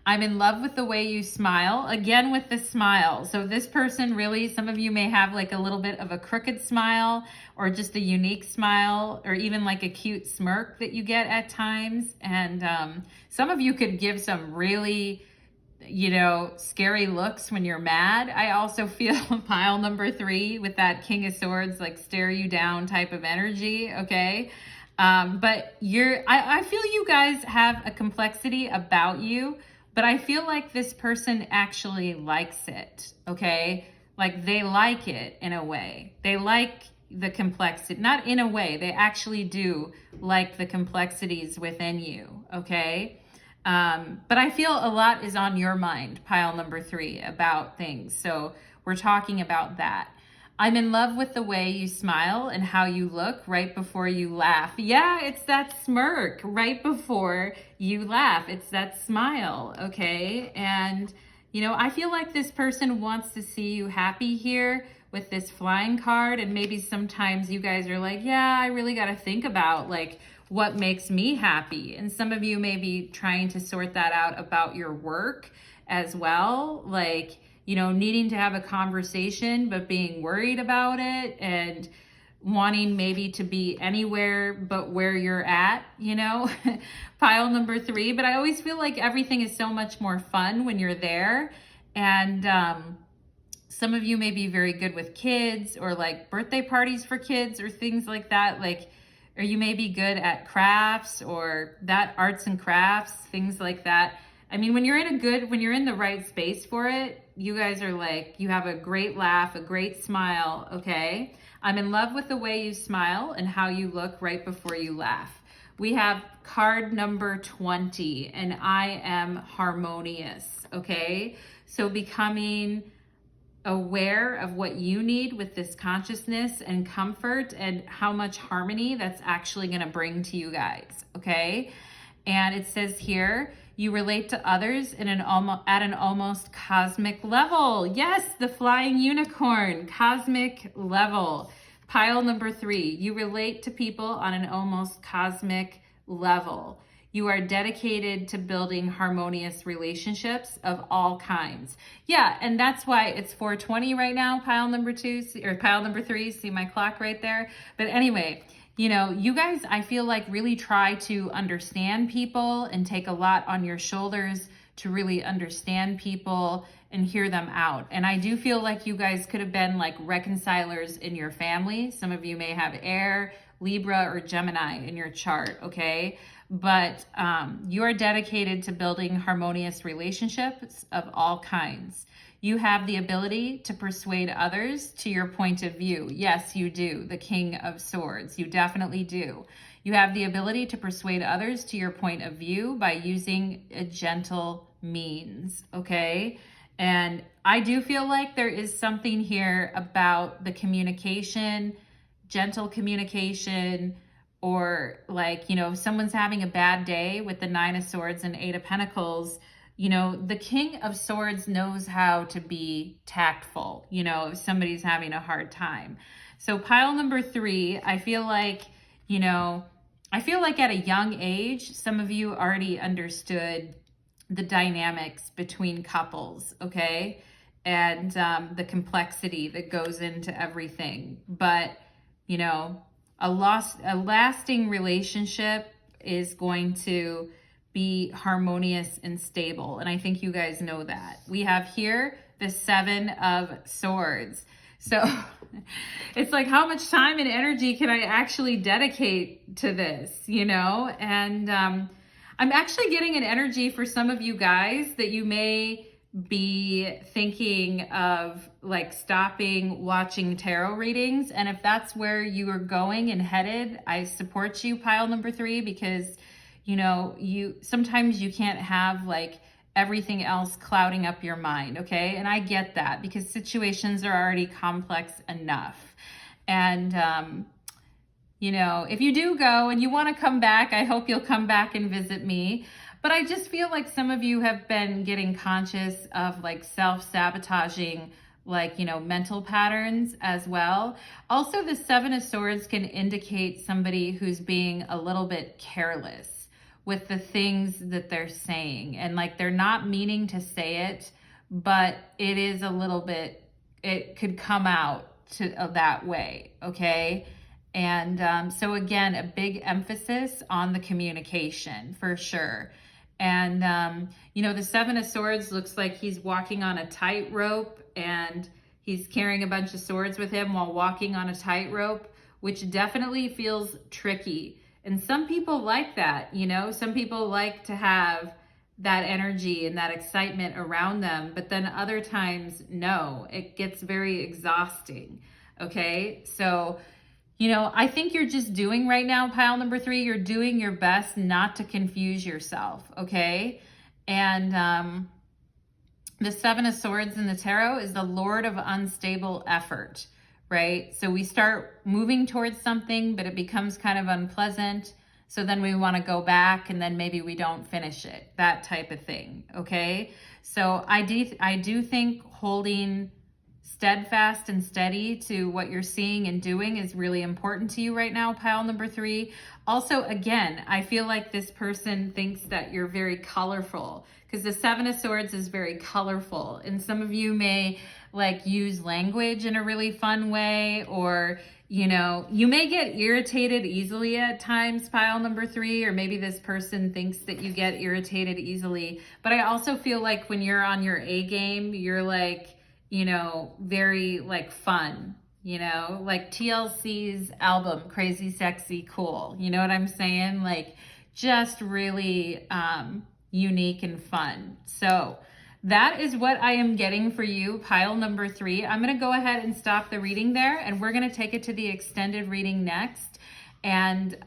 I'm in love with the way you smile. Again, with the smile. So this person really, some of you may have like a little bit of a crooked smile or just a unique smile or even like a cute smirk that you get at times. And some of you could give some really, scary looks when you're mad. I also feel pile number 3 with that King of Swords, like stare you down type of energy, okay? But I feel you guys have a complexity about you, but I feel like this person actually likes it, okay? Like they like it in a way. They like the complexity, not in a way, they actually do like the complexities within you, okay? But I feel a lot is on your mind, pile number 3, about things. So we're talking about that. I'm in love with the way you smile and how you look right before you laugh. Yeah, it's that smirk right before you laugh. It's that smile, okay? And, I feel like this person wants to see you happy here with this flying card. And maybe sometimes you guys are like, yeah, I really got to think about like what makes me happy. And some of you may be trying to sort that out about your work as well. Like, needing to have a conversation, but being worried about it and wanting maybe to be anywhere but where you're at, pile number 3. But I always feel like everything is so much more fun when you're there. And some of you may be very good with kids, or like birthday parties for kids or things like that. Like, or you may be good at crafts or that arts and crafts, things like that. I mean, when you're in the right space for it, you guys are like, you have a great laugh, a great smile, okay? I'm in love with the way you smile and how you look right before you laugh. We have card number 20, and I am harmonious, okay? So becoming aware of what you need with this consciousness and comfort, and how much harmony that's actually going to bring to you guys, okay? And it says here, you relate to others at an almost cosmic level. Yes, the flying unicorn, cosmic level. Pile number 3, you relate to people on an almost cosmic level. You are dedicated to building harmonious relationships of all kinds. Yeah, and that's why it's 4:20 right now, pile number 2, or pile number 3, see my clock right there? But anyway, you know, you guys, I feel like, really try to understand people and take a lot on your shoulders to really understand people and hear them out. And I do feel like you guys could have been like reconcilers in your family. Some of you may have air, Libra, or Gemini in your chart, okay? But you are dedicated to building harmonious relationships of all kinds. You have the ability to persuade others to your point of view. Yes, you do. The King of Swords. You definitely do. You have the ability to persuade others to your point of view by using a gentle means, okay? And I do feel like there is something here about the communication, gentle communication, or like, you know, if someone's having a bad day with the 9 of Swords and 8 of Pentacles, you know, the King of Swords knows how to be tactful, you know, if somebody's having a hard time. So pile number 3, I feel like, you know, I feel like at a young age, some of you already understood the dynamics between couples, okay? And the complexity that goes into everything. But, you know, a lasting relationship is going to be harmonious and stable. And I think you guys know that. We have here the 7 of Swords. So it's like, how much time and energy can I actually dedicate to this, you know? And I'm actually getting an energy for some of you guys that you may be thinking of like stopping watching tarot readings. And if that's where you are going and headed, I support you, pile number 3, because you know, sometimes you can't have like everything else clouding up your mind, okay? And I get that because situations are already complex enough. And, you know, if you do go and you want to come back, I hope you'll come back and visit me. But I just feel like some of you have been getting conscious of like self-sabotaging, like, you know, mental patterns as well. Also, the 7 of Swords can indicate somebody who's being a little bit careless with the things that they're saying. And like, they're not meaning to say it, but it is a little bit, it could come out to that way, okay? And so again, a big emphasis on the communication for sure. And, you know, the 7 of Swords looks like he's walking on a tightrope, and he's carrying a bunch of swords with him while walking on a tightrope, which definitely feels tricky. And some people like that, you know, some people like to have that energy and that excitement around them, but then other times, no, it gets very exhausting, okay? So, you know, I think you're just doing right now, pile number 3, you're doing your best not to confuse yourself, okay? And the 7 of Swords in the tarot is the Lord of unstable effort, right? So we start moving towards something, but it becomes kind of unpleasant. So then we want to go back, and then maybe we don't finish it, that type of thing, okay? So I do think holding steadfast and steady to what you're seeing and doing is really important to you right now, pile number 3. Also, again, I feel like this person thinks that you're very colorful, because the 7 of Swords is very colorful, and some of you may like use language in a really fun way, or You know, you may get irritated easily at times, pile number 3, or maybe this person thinks that you get irritated easily. But I also feel like when you're on your A game, you're like, you know, very like fun, you know, like TLC's album, Crazy, Sexy, Cool. You know what I'm saying? Like just really unique and fun. So that is what I am getting for you, pile number 3. I'm going to go ahead and stop the reading there, and we're going to take it to the extended reading next. And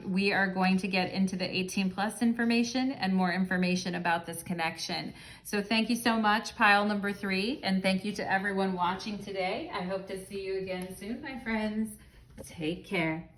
we are going to get into the 18 plus information and more information about this connection. So thank you so much, pile number 3. And thank you to everyone watching today. I hope to see you again soon, my friends. Take care.